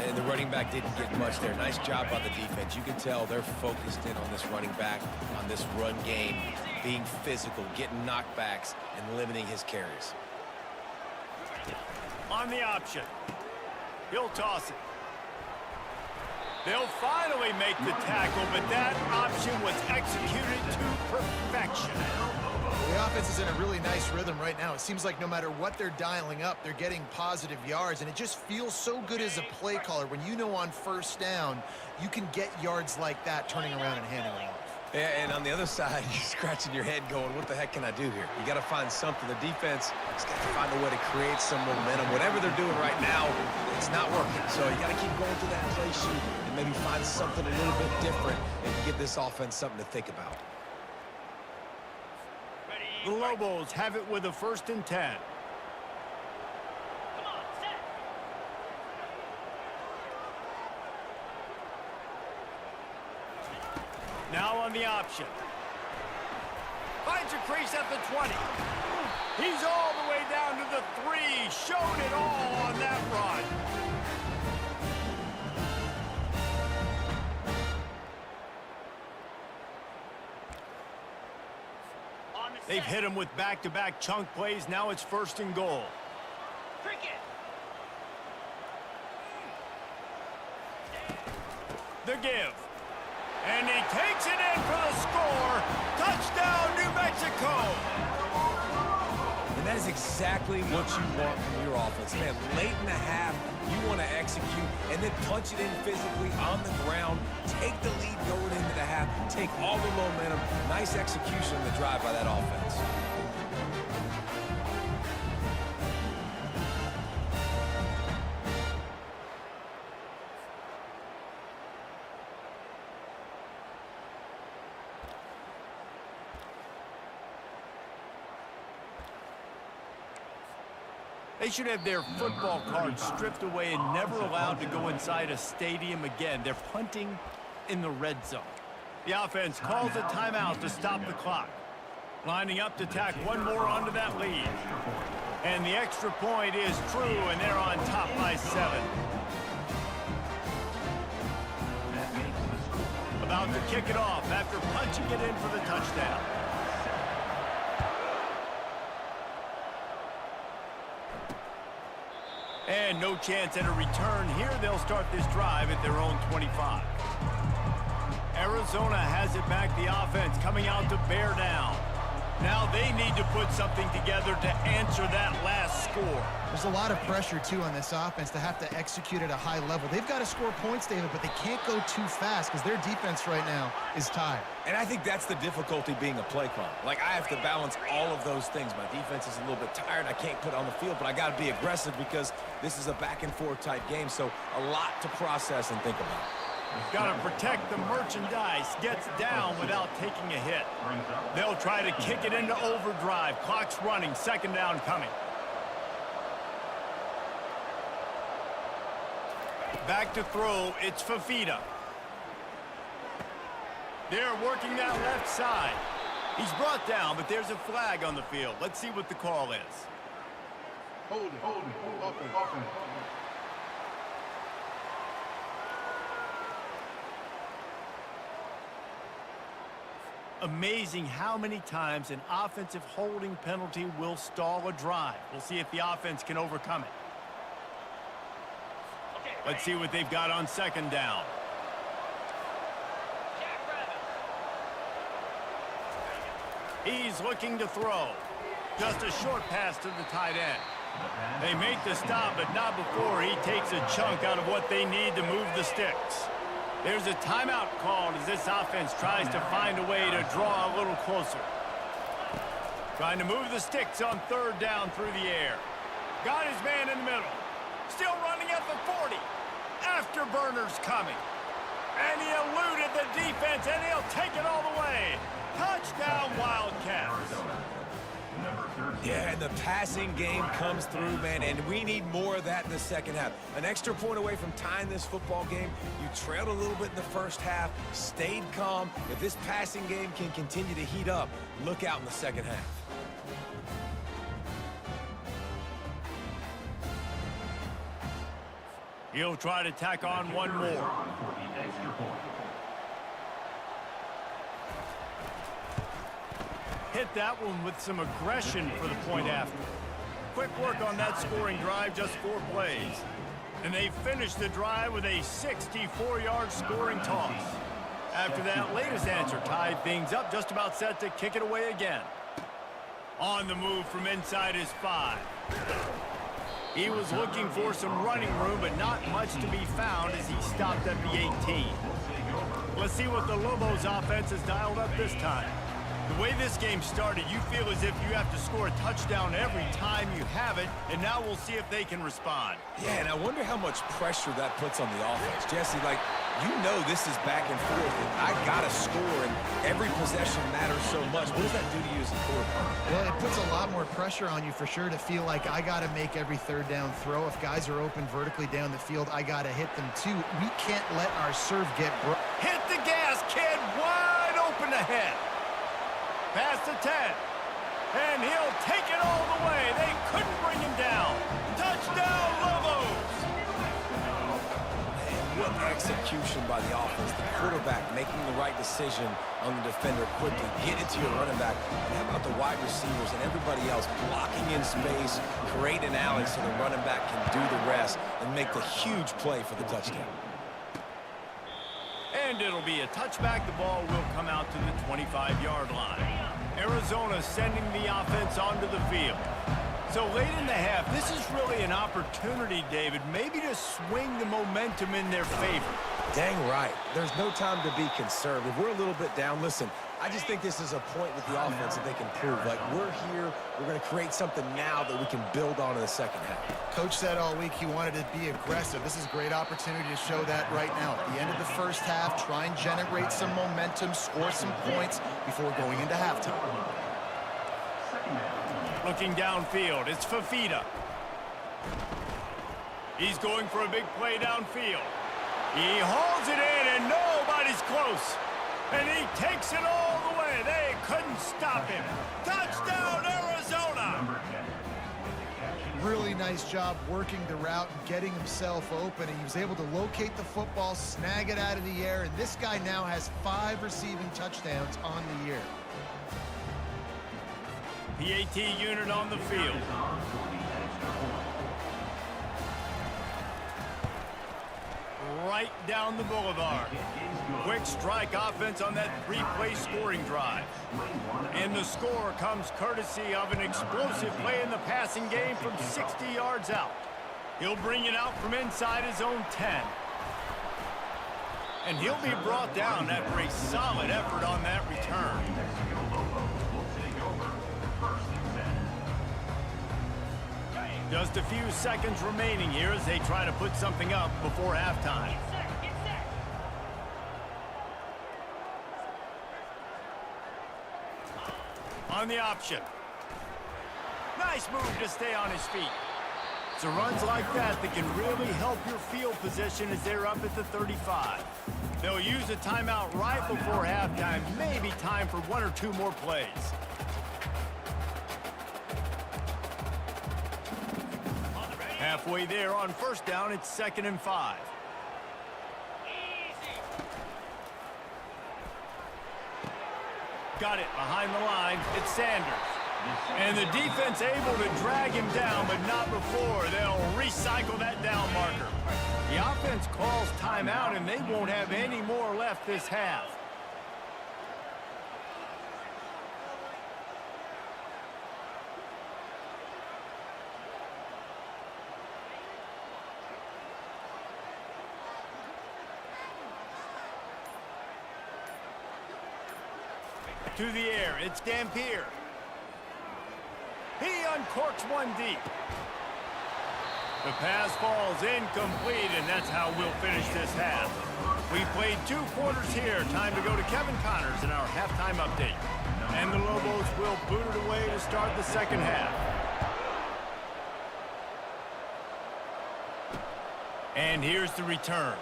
And the running back didn't get much there. Nice job by the defense. You can tell they're focused in on this running back, on this run game, being physical, getting knockbacks, and limiting his carries. On the option. He'll toss it. They'll finally make the tackle, but that option was executed to perfection. The offense is in a really nice rhythm right now. It seems like no matter what they're dialing up, they're getting positive yards, and it just feels so good as a play caller when you know on 1st down you can get yards like that turning around and handing it off. Yeah, and on the other side, you're scratching your head going, what the heck can I do here? You got to find something. The defense has got to find a way to create some momentum. Whatever they're doing right now, it's not working. So you got to keep going to that play sheet and maybe find something a little bit different and give this offense something to think about. The Lobos have it with a 1st and 10. Come on, set. Now on the option. Finds a crease at the 20. He's all the way down to the 3. Showed it all on that run. They've hit him with back-to-back chunk plays. Now it's 1st and goal. Cricket. The give. And he takes it in for the score. Touchdown, New Mexico. And that is exactly what you want from your offense. Man, late in the half, you want to execute and then punch it in physically on the ground. Take the lead going into the half. Take all the momentum. Nice execution on the drive by that offense. They should have their football cards stripped away and never allowed to go inside a stadium again. They're punting in the red zone. The offense calls a timeout to stop the clock. Lining up to tack one more onto that lead. And the extra point is true, and they're on top by 7. About to kick it off after punching it in for the touchdown. And no chance at a return here. They'll start this drive at their own 25. Arizona has it back, the offense coming out to bear down. Now they need to put something together to answer that last score. There's a lot of pressure, too, on this offense to have to execute at a high level. They've got to score points, David, but they can't go too fast because their defense right now is tired. And I think that's the difficulty being a play caller. Like, I have to balance all of those things. My defense is a little bit tired. I can't put it on the field, but I got to be aggressive because this is a back-and-forth type game, so a lot to process and think about. Got to protect the merchandise. Gets down without taking a hit. They'll try to kick it into overdrive. Clock's running. 2nd down coming. Back to throw. It's Fafita. They're working that left side. He's brought down, but there's a flag on the field. Let's see what the call is. Hold it. Offense. Amazing how many times an offensive holding penalty will stall a drive. We'll see if the offense can overcome it. Let's see what they've got on 2nd down. He's looking to throw. Just a short pass to the tight end. They make the stop, but not before he takes a chunk out of what they need to move the sticks. There's a timeout called as this offense tries to find a way to draw a little closer. Trying to move the sticks on third down through the air. Got his man in the middle. Still running at the 40. Afterburners coming. And he eluded the defense, and he'll take it all the way. Touchdown, Wildcats. Yeah, and the passing game comes through, man, and we need more of that in the second half. An extra point away from tying this football game. You trailed a little bit in the first half, stayed calm. If this passing game can continue to heat up, look out in the second half. He'll try to tack on one more. Hit that one with some aggression for the point after. Quick work on that scoring drive, just 4 plays. And they finished the drive with a 64-yard scoring toss. After that latest answer tied things up, just about set to kick it away again. On the move from inside his 5. He was looking for some running room, but not much to be found as he stopped at the 18. Let's see what the Lobos offense has dialed up this time. The way this game started, you feel as if you have to score a touchdown every time you have it, and now we'll see if they can respond. Yeah, and I wonder how much pressure that puts on the offense. Jesse, like, you know this is back and forth, and I got to score, and every possession matters so much. What does that do to you as a quarterback? Well, it puts a lot more pressure on you for sure to feel like I got to make every third down throw. If guys are open vertically down the field, I got to hit them too. We can't let our serve get broke. Hit the gas, kid! Wide open ahead. Past the 10. And he'll take it all the way. They couldn't bring him down. Touchdown, Lobos! And what execution by the offense. The quarterback making the right decision on the defender quickly. Get it to your running back. And how about the wide receivers and everybody else blocking in space, create an alley so the running back can do the rest and make the huge play for the touchdown. And it'll be a touchback. The ball will come out to the 25-yard line. Arizona sending the offense onto the field. So late in the half, this is really an opportunity, David, maybe to swing the momentum in their favor. Dang right. There's no time to be concerned. If we're a little bit down, listen, I just think this is a point with the offense that they can prove. Like, we're here, we're going to create something now that we can build on in the second half. Coach said all week he wanted to be aggressive. This is a great opportunity to show that right now. At the end of the first half, try and generate some momentum, score some points before going into halftime. Looking downfield, it's Fafita. He's going for a big play downfield. He hauls it in, and nobody's close. And he takes it all the way. They couldn't stop him. Touchdown, Arizona! Really nice job working the route and getting himself open. He was able to locate the football, snag it out of the air, and this guy now has 5 receiving touchdowns on the year. PAT unit on the field. Right down the boulevard. Quick strike offense on that 3-play scoring drive. And the score comes courtesy of an explosive play in the passing game from 60 yards out. He'll bring it out from inside his own 10. And he'll be brought down after a solid effort on that return. Just a few seconds remaining here as they try to put something up before halftime. On the option. Nice move to stay on his feet. So runs like that that can really help your field position as they're up at the 35. They'll use a timeout right before halftime. Maybe time for 1 or 2 more plays. Halfway there on first down, it's 2nd and 5. Got it behind the line. It's Sanders. And the defense able to drag him down, but not before. They'll recycle that down marker. The offense calls timeout, and they won't have any more left this half. To the air, it's Dampier. He uncorks one deep. The pass falls incomplete, and that's how we'll finish this half. We played 2 quarters here. Time to go to Kevin Connors in our halftime update. And the Lobos will boot it away to start the second half. And here's the return.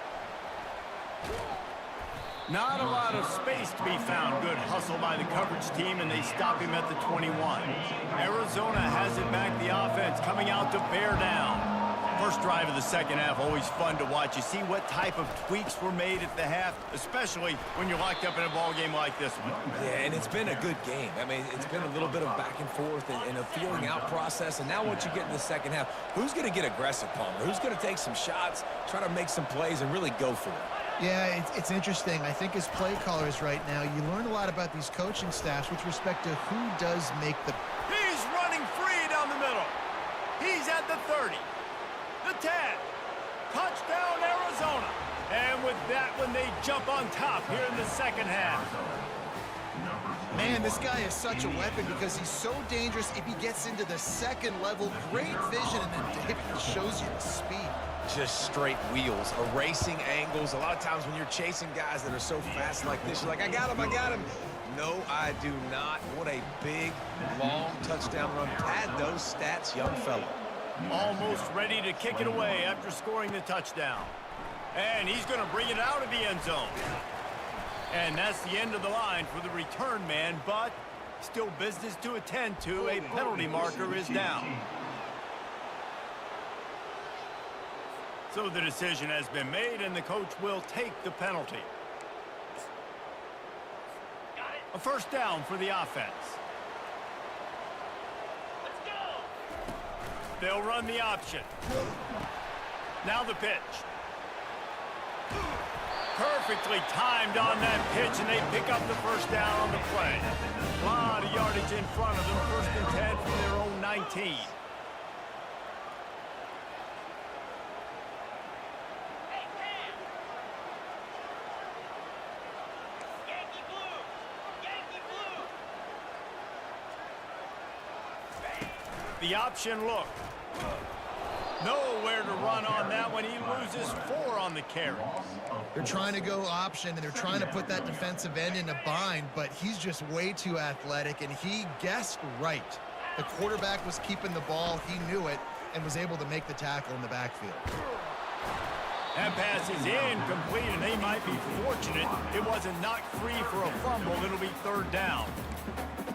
Not a lot of space to be found. Good hustle by the coverage team, and they stop him at the 21. Arizona has it back. The offense coming out to bear down. First drive of the second half, always fun to watch. You see what type of tweaks were made at the half, especially when you're locked up in a ball game like this one. Yeah, and it's been a good game. I mean, it's been a little bit of back and forth and a feeling out process. And now once you get in the second half, who's going to get aggressive, Palmer? Who's going to take some shots, try to make some plays, and really go for it? Yeah, it's interesting. I think as play callers right now, you learn a lot about these coaching staffs with respect to who does make the... He's running free down the middle. He's at the 30. The 10. Touchdown, Arizona. And with that one, they jump on top here in the second half. Man, this guy is such a weapon because he's so dangerous if he gets into the second level. Great vision, and then David shows you the speed. Just straight wheels, erasing angles. A lot of times when you're chasing guys that are so fast like this, you're like, I got him. No, I do not. What a big, long touchdown run. Pad those stats, young fella. Almost ready to kick it away after scoring the touchdown. And he's going to bring it out of the end zone. And that's the end of the line for the return man, but still business to attend to. A penalty marker is down. So the decision has been made, and the coach will take the penalty. A first down for the offense. Let's go. They'll run the option. Now the pitch. Perfectly timed on that pitch, and they pick up the first down on the play. A lot of yardage in front of them. First and 10 from their own 19. Hey, Cam. Yankee blue. Yankee blue. The option look. Nowhere to run on that one. He loses 4 on the carry. They're trying to go option, and they're trying to put that defensive end in a bind, but he's just way too athletic, and he guessed right. The quarterback was keeping the ball. He knew it and was able to make the tackle in the backfield. That pass is incomplete, and they might be fortunate it wasn't knocked free for a fumble. It'll be third down.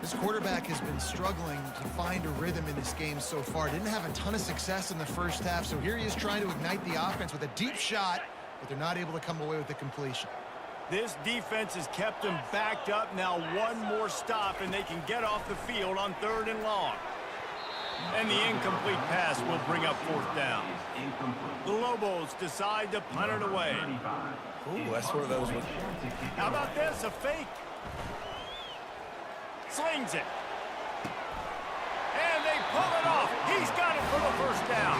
This quarterback has been struggling to find a rhythm in this game so far. Didn't have a ton of success in the first half, so here he is trying to ignite the offense with a deep shot, but they're not able to come away with the completion. This defense has kept them backed up. Now one more stop, and they can get off the field on 3rd and long. And the incomplete pass will bring up 4th down. The Lobos decide to punt it away. Ooh, that's one of those ones. How about this? A fake. Slings it. And they pull it off. He's got it for the first down.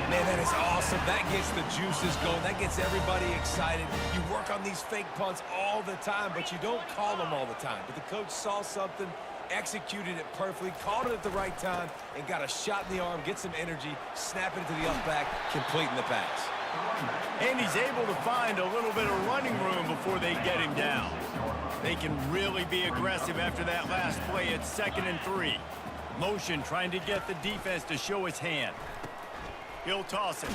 Man, that is awesome. That gets the juices going. That gets everybody excited. You work on these fake punts all the time, but you don't call them all the time. But the coach saw something, executed it perfectly, called it at the right time, and got a shot in the arm, get some energy, snapping it to the up back, completing the pass. And he's able to find a little bit of running room before they get him down. They can really be aggressive after that last play. It's 2nd and 3. Motion trying to get the defense to show his hand. He'll toss it.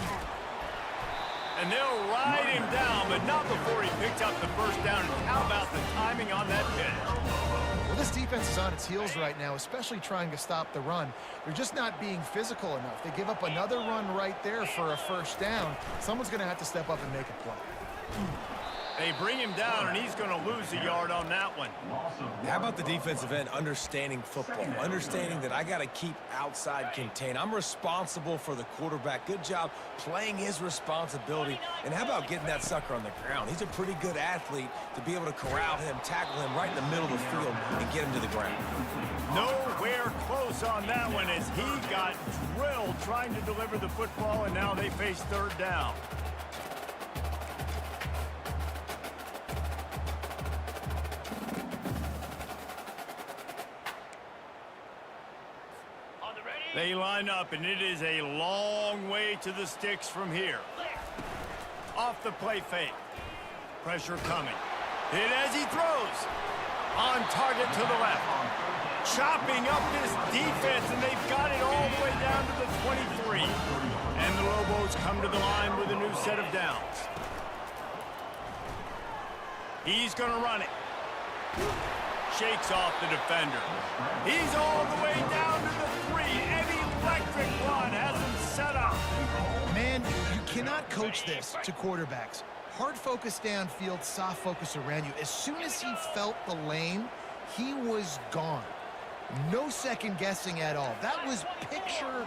And they'll ride him down, but not before he picks up the first down. And how about the timing on that pitch? Well, this defense is on its heels right now, especially trying to stop the run. They're just not being physical enough. They give up another run right there for a first down. Someone's going to have to step up and make a play. They bring him down, and he's going to lose a yard on that one. How about the defensive end understanding football, understanding that I got to keep outside contain. I'm responsible for the quarterback. Good job playing his responsibility. And how about getting that sucker on the ground? He's a pretty good athlete to be able to corral him, tackle him right in the middle of the field, and get him to the ground. Nowhere close on that one as he got drilled trying to deliver the football, and now they face 3rd down. They line up, and it is a long way to the sticks from here. Off the play fake. Pressure coming. Hit as he throws. On target to the left. Chopping up this defense, and they've got it all the way down to the 23. And the Lobos come to the line with a new set of downs. He's going to run it. Shakes off the defender. He's all the way down to the 3. An electric run has him set up. Man, you cannot coach this to quarterbacks. Hard focus downfield, soft focus around you. As soon as he felt the lane, he was gone. No second guessing at all. That was picture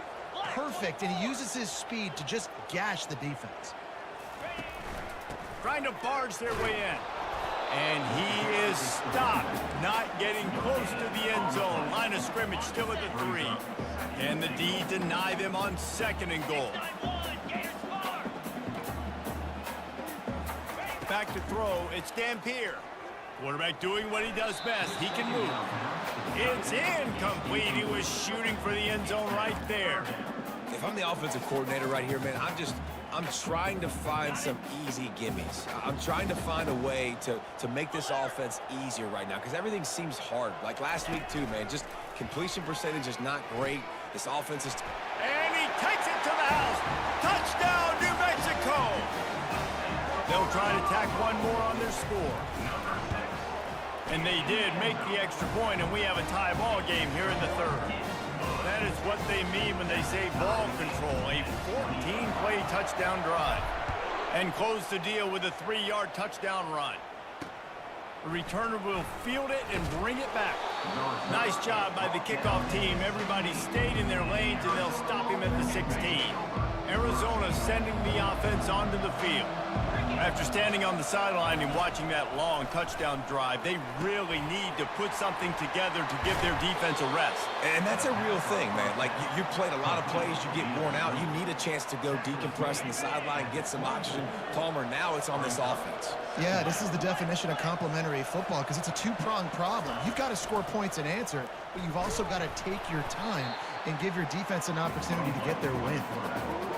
perfect, and he uses his speed to just gash the defense. Trying to barge their way in. And he is stopped, not getting close to the end zone. Line of scrimmage still at the 3. And the D deny them on 2nd and goal. Back to throw, it's Dampier. Quarterback doing what he does best. He can move. It's incomplete. He was shooting for the end zone right there. If I'm the offensive coordinator right here, man, I'm trying to find some easy gimmies. I'm trying to find a way to make this offense easier right now because everything seems hard. Like last week, too, man. Just completion percentage is not great. This offense is... And he takes it to the house. Touchdown, New Mexico. They'll try to tack one more on their score. And they did make the extra point, and we have a tie ball game here in the 3rd. That is what they mean when they say ball control, a 14-play touchdown drive. And close the deal with a 3-yard touchdown run. The returner will field it and bring it back. Nice job by the kickoff team. Everybody stayed in their lanes, and they'll stop him at the 16. Arizona sending the offense onto the field. After standing on the sideline and watching that long touchdown drive, they really need to put something together to give their defense a rest. And that's a real thing, man. Like, you played a lot of plays, you get worn out. You need a chance to go decompress on the sideline, get some oxygen. Palmer, now it's on this offense. Yeah, this is the definition of complementary football because it's a two-pronged problem. You've got to score points and answer, but you've also got to take your time and give your defense an opportunity to get their win.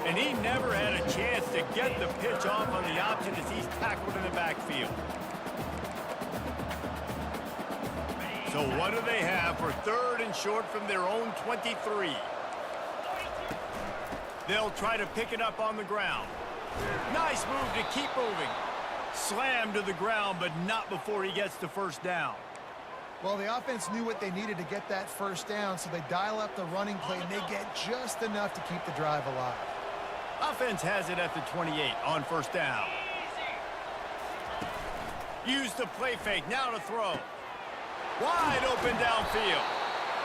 And he never had a chance to get the pitch off on the option as he's tackled in the backfield. So what do they have for 3rd and short from their own 23? They'll try to pick it up on the ground. Nice move to keep moving. Slammed to the ground, but not before he gets the first down. Well, the offense knew what they needed to get that first down, so they dial up the running play, and they get just enough to keep the drive alive. Offense has it at the 28 on 1st down. Use the play fake, now to throw. Wide open downfield.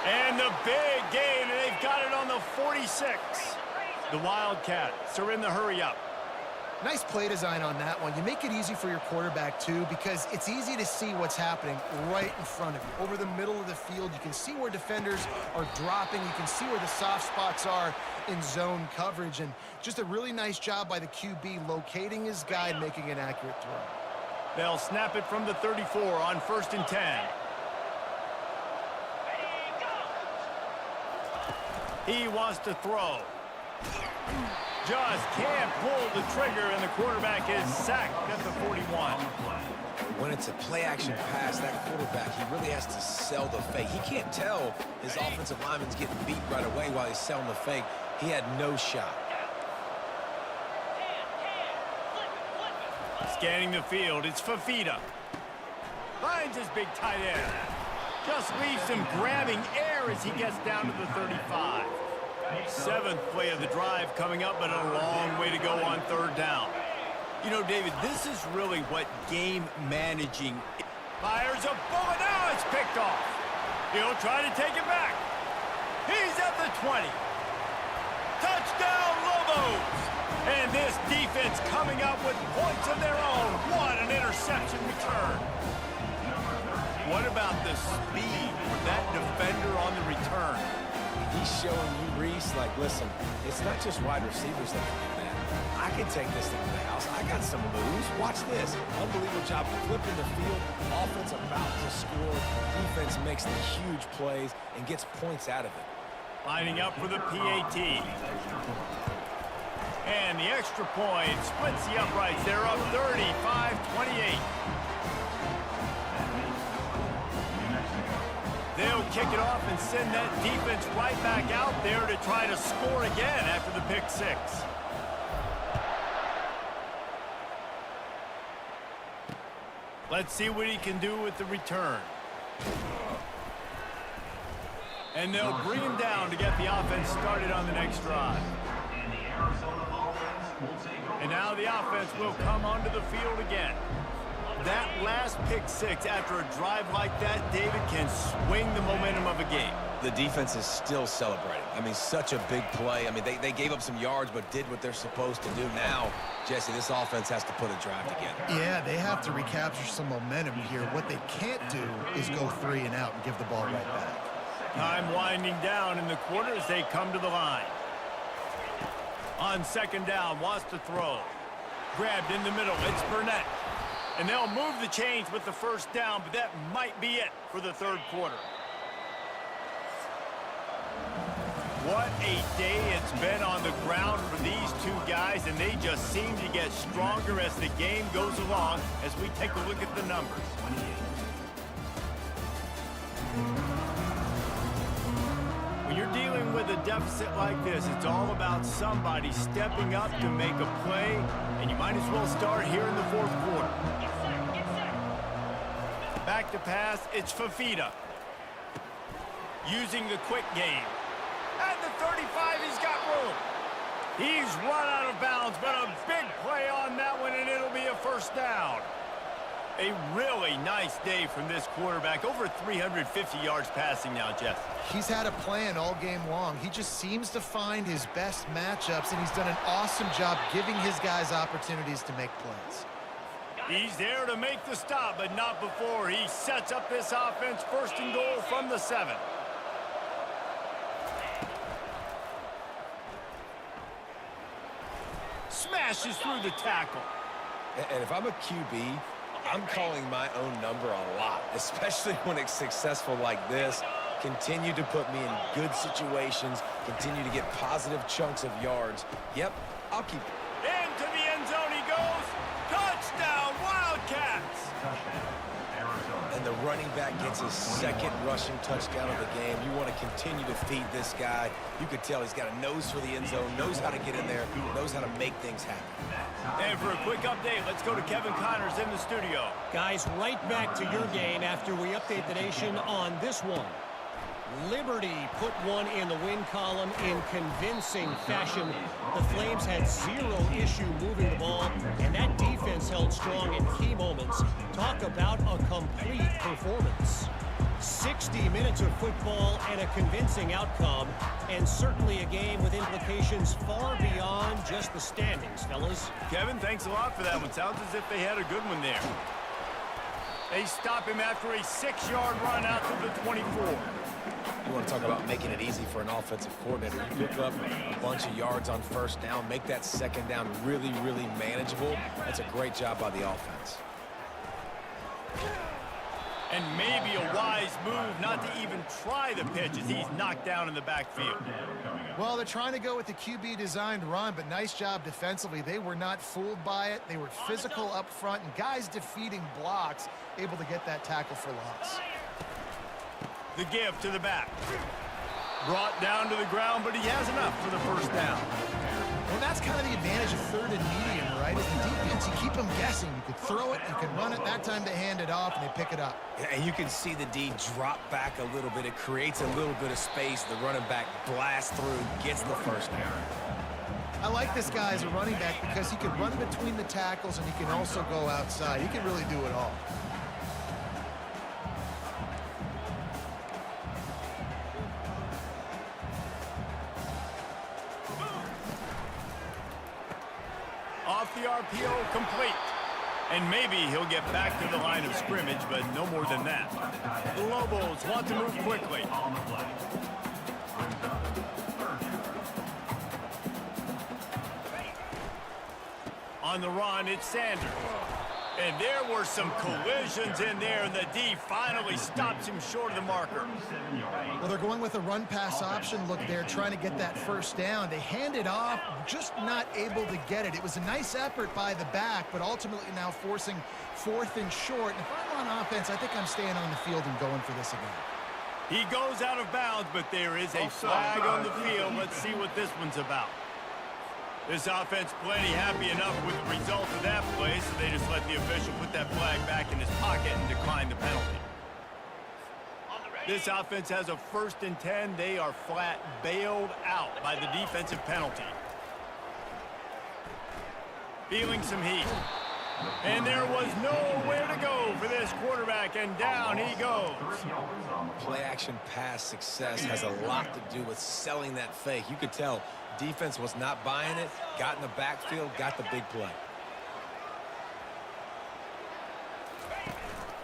And the big gain, and they've got it on the 46. The Wildcats are in the hurry up. Nice play design on that one. You make it easy for your quarterback, too, because it's easy to see what's happening right in front of you. Over the middle of the field, you can see where defenders are dropping. You can see where the soft spots are in zone coverage. And just a really nice job by the QB locating his guy and making an accurate throw. They'll snap it from the 34 on 1st and 10. He wants to throw. Just can't pull the trigger, and the quarterback is sacked at the 41. When it's a play-action pass, that quarterback, he really has to sell the fake. He can't tell his offensive lineman's getting beat right away while he's selling the fake. He had no shot. Scanning the field, it's Fafita. Finds his big tight end. Just leaves him grabbing air as he gets down to the 35. 7th play of the drive coming up, but a long way to go on 3rd down. You know, David, this is really what game managing is. Fires a bullet, now it's picked off. He'll try to take it back. He's at the 20. Touchdown, Lobos! And this defense coming up with points of their own. What an interception return. What about the speed for that defender on the return? He's showing you, Reese, like, listen, it's not just wide receivers that can do that. I can take this thing to the house. I got some moves. Watch this. Unbelievable job flipping the field. Offense about to score. Defense makes the huge plays and gets points out of it. Lining up for the PAT. And the extra point splits the uprights. They're up 35-28. They'll kick it off and send that defense right back out there to try to score again after the pick six. Let's see what he can do with the return. And they'll bring him down to get the offense started on the next drive. And now the offense will come onto the field again. That last pick six after a drive like that, David, can swing the momentum of a game. The defense is still celebrating. I mean, such a big play. I mean, they gave up some yards but did what they're supposed to do. Now, Jesse, this offense has to put a drive together. Yeah, they have to recapture some momentum here. What they can't do is go 3 and out and give the ball right back. Time winding down in the quarter as they come to the line. On second down, wants to throw. Grabbed in the middle, it's Burnett. And they'll move the chains with the first down, but that might be it for the third quarter. What a day it's been on the ground for these two guys, and they just seem to get stronger as the game goes along as we take a look at the numbers. When you're dealing with a deficit like this, it's all about somebody stepping up to make a play, and you might as well start here in the fourth quarter. Back to pass, it's Fafita. Using the quick game. At the 35, he's got room. He's run out of bounds, but a big play on that one, and it'll be a first down. A really nice day from this quarterback. Over 350 yards passing now, Jeff. He's had a plan all game long. He just seems to find his best matchups, and he's done an awesome job giving his guys opportunities to make plays. He's there to make the stop, but not before he sets up this offense. First and goal from the 7. Smashes through the tackle. And if I'm a QB, I'm calling my own number a lot, especially when it's successful like this. Continue to put me in good situations, continue to get positive chunks of yards. Yep, I'll keep it. Into the end zone he goes. Touchdown, Wildcats! And the running back gets his second rushing touchdown of the game. You want to continue to feed this guy. You could tell he's got a nose for the end zone, knows how to get in there, knows how to make things happen. And for a quick update, let's go to Kevin Connors in the studio. Guys, right back to your game after we update the nation on this one. Liberty put one in the win column in convincing fashion. The Flames had zero issue moving the ball, and that defense held strong in key moments. Talk about a complete performance. 60 minutes of football and a convincing outcome, and certainly a game with implications far beyond just the standings, fellas. Kevin, thanks a lot for that one. Sounds as if they had a good one there. They stop him after a 6-yard run out to the 24. You want to talk about making it easy for an offensive coordinator. You pick up a bunch of yards on first down, make that second down really, really manageable. That's a great job by the offense. And maybe a wise move not to even try the pitch as he's knocked down in the backfield. Well, they're trying to go with the QB-designed run, but nice job defensively. They were not fooled by it. They were physical up front, and guys defeating blocks, able to get that tackle for loss. The give to the back. Brought down to the ground, but he has enough for the first down. And that's kind of the advantage of third and medium, right? Is the defense, you keep them guessing. You could throw it, you could run it. That time they hand it off, and they pick it up. And you can see the D drop back a little bit. It creates a little bit of space. The running back blasts through, gets the first down. I like this guy as a running back because he can run between the tackles, and he can also go outside. He can really do it all. Off the RPO, complete. And maybe he'll get back to the line of scrimmage, but no more than that. The Lobos want to move quickly. On the run, it's Sanders. And there were some collisions in there, and the D finally stops him short of the marker. Well, they're going with a run-pass option. Look, they're trying to get that first down. They hand it off, just not able to get it. It was a nice effort by the back, but ultimately now forcing 4th and short. And if I'm on offense, I think I'm staying on the field and going for this again. He goes out of bounds, but there is a flag on the field. Let's see what this one's about. This offense plenty happy enough with the result of that play, so they just let the official put that flag back in his pocket and decline the penalty. This offense has a 1st and 10. They are flat bailed out by the defensive penalty. Feeling some heat. And there was nowhere to go for this quarterback, and down he goes. Play-action pass success has a lot to do with selling that fake. You could tell defense was not buying it, got in the backfield, got the big play.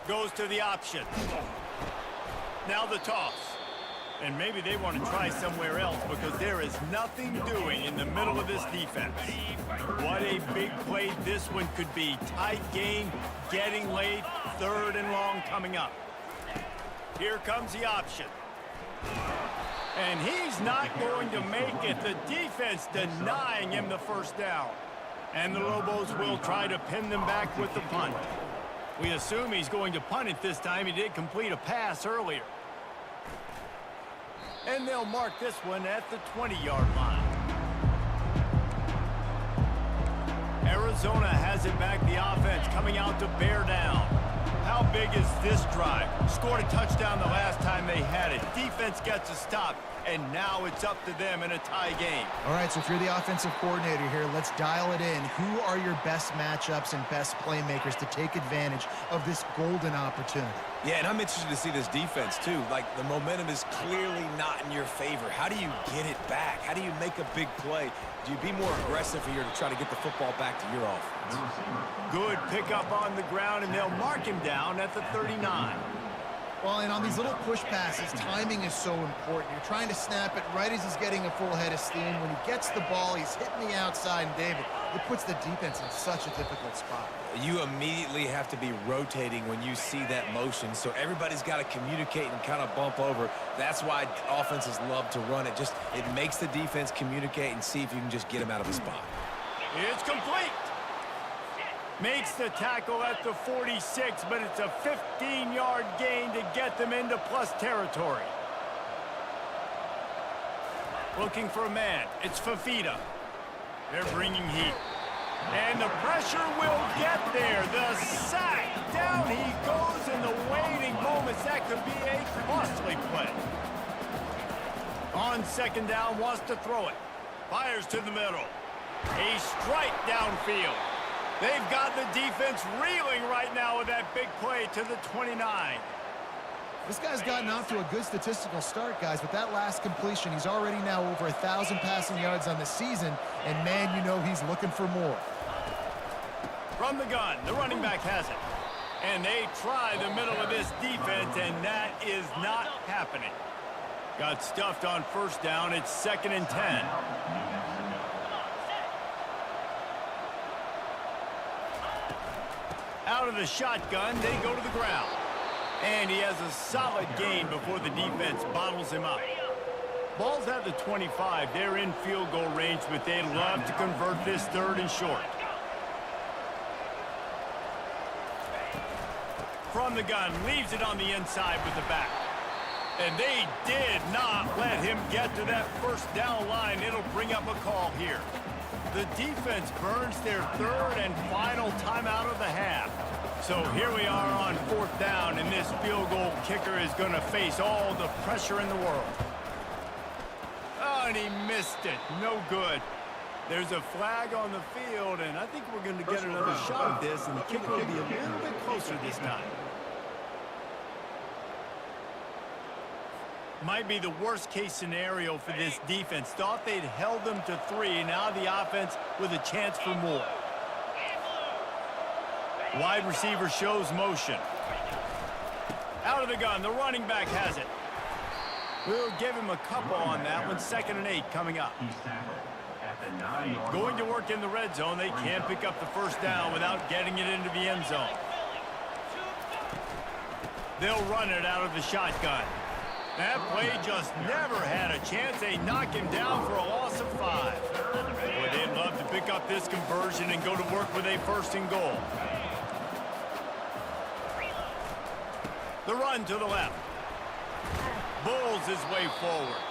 Goes to the option. Now the toss. And maybe they want to try somewhere else because there is nothing doing in the middle of this defense. What a big play this one could be. Tight game, getting late, 3rd and long coming up. Here comes the option. And he's not going to make it. The defense denying him the first down. And the Lobos will try to pin them back with the punt. We assume he's going to punt it this time. He did complete a pass earlier. And they'll mark this one at the 20-yard line. Arizona has it back, the offense coming out to bear down. How big is this drive? Scored a touchdown the last time they had it. Defense gets a stop, and now it's up to them in a tie game. All right, so if you're the offensive coordinator here, let's dial it in. Who are your best matchups and best playmakers to take advantage of this golden opportunity? Yeah, and I'm interested to see this defense, too. Like, the momentum is clearly not in your favor. How do you get it back? How do you make a big play? Do you be more aggressive here to try to get the football back to your offense? Good pickup on the ground, and they'll mark him down at the 39. Well, and on these little push passes, timing is so important. You're trying to snap it right as he's getting a full head of steam. When he gets the ball, he's hitting the outside, and David, it puts the defense in such a difficult spot. You immediately have to be rotating when you see that motion, so everybody's got to communicate and kind of bump over. That's why offenses love to run it. It makes the defense communicate and see if you can just get him out of the spot. It's complete. Makes the tackle at the 46, but it's a 15-yard gain to get them into plus territory. Looking for a man. It's Fafita. They're bringing heat. And the pressure will get there. The sack. Down he goes in the waiting moments. That could be a costly play. On 2nd down, wants to throw it. Fires to the middle. A strike downfield. They've got the defense reeling right now with that big play to the 29. This guy's gotten off to a good statistical start, guys, but that last completion, he's already now over 1,000 passing yards on the season, and man, you know he's looking for more. From the gun, the running back has it. And they try the middle of this defense, and that is not happening. Got stuffed on 1st down. It's 2nd and 10. Out of the shotgun, they go to the ground. And he has a solid gain before the defense bottles him up. Ball's at the 25. They're in field goal range, but they'd love to convert this 3rd and short. From the gun, leaves it on the inside with the back. And they did not let him get to that 1st down line. It'll bring up a call here. The defense burns their 3rd and final timeout of the half. So here we are on 4th down, and this field goal kicker is going to face all the pressure in the world. Oh, and he missed it. No good. There's a flag on the field, and I think we're going to get another shot at this, and the kicker will be a little bit closer this time. Might be the worst-case scenario for this defense. Thought they'd held them to 3. Now the offense with a chance for more. Wide receiver shows motion. Out of the gun, the running back has it. We'll give him a couple on that one. 2nd and 8 coming up. Going to work in the red zone, they can't pick up the first down without getting it into the end zone. They'll run it out of the shotgun. That play just never had a chance. They knock him down for a loss of 5. Boy, they'd love to pick up this conversion and go to work with a 1st and goal. The run to the left. Bulls his way forward.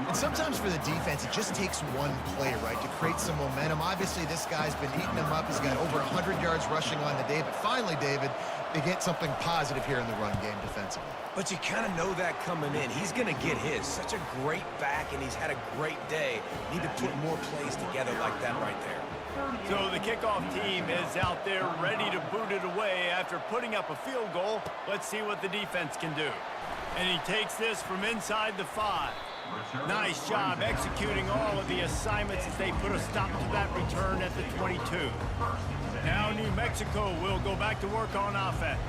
And sometimes for the defense, it just takes one play, right, to create some momentum. Obviously, this guy's been eating them up. He's got over 100 yards rushing on the day. But finally, David, they get something positive here in the run game defensively. But you kind of know that coming in. He's going to get his. Such a great back, and he's had a great day. Need to put more plays together like that right there. So the kickoff team is out there ready to boot it away after putting up a field goal. Let's see what the defense can do. And he takes this from inside the 5. Nice job executing all of the assignments as they put a stop to that return at the 22. Now New Mexico will go back to work on offense.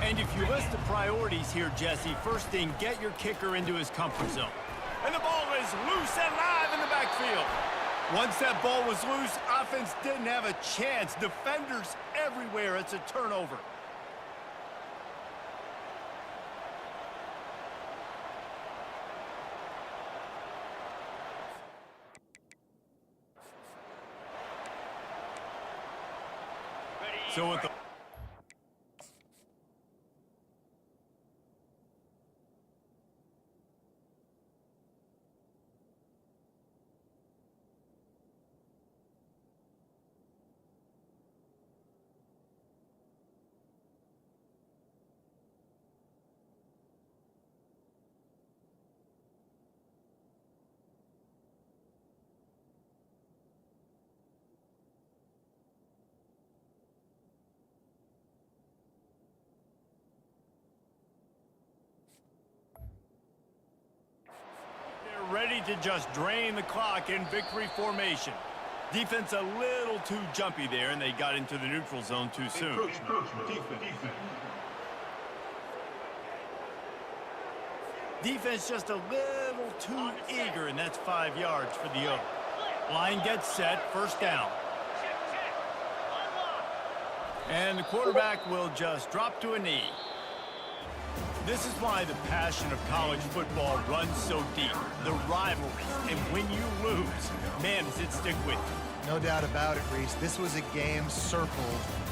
And if you list the priorities here, Jesse, first thing, get your kicker into his comfort zone. And the ball is loose and live in the backfield. Once that ball was loose, offense didn't have a chance. Defenders everywhere. It's a turnover. So with the ready to just drain the clock in victory formation. Defense a little too jumpy there, and they got into the neutral zone too soon. Defense just a little too eager, and that's 5 yards for the O. Line gets set, 1st down. And the quarterback will just drop to a knee. This is why the passion of college football runs so deep. The rivalries, and when you lose, man, does it stick with you. No doubt about it, Reese. This was a game circled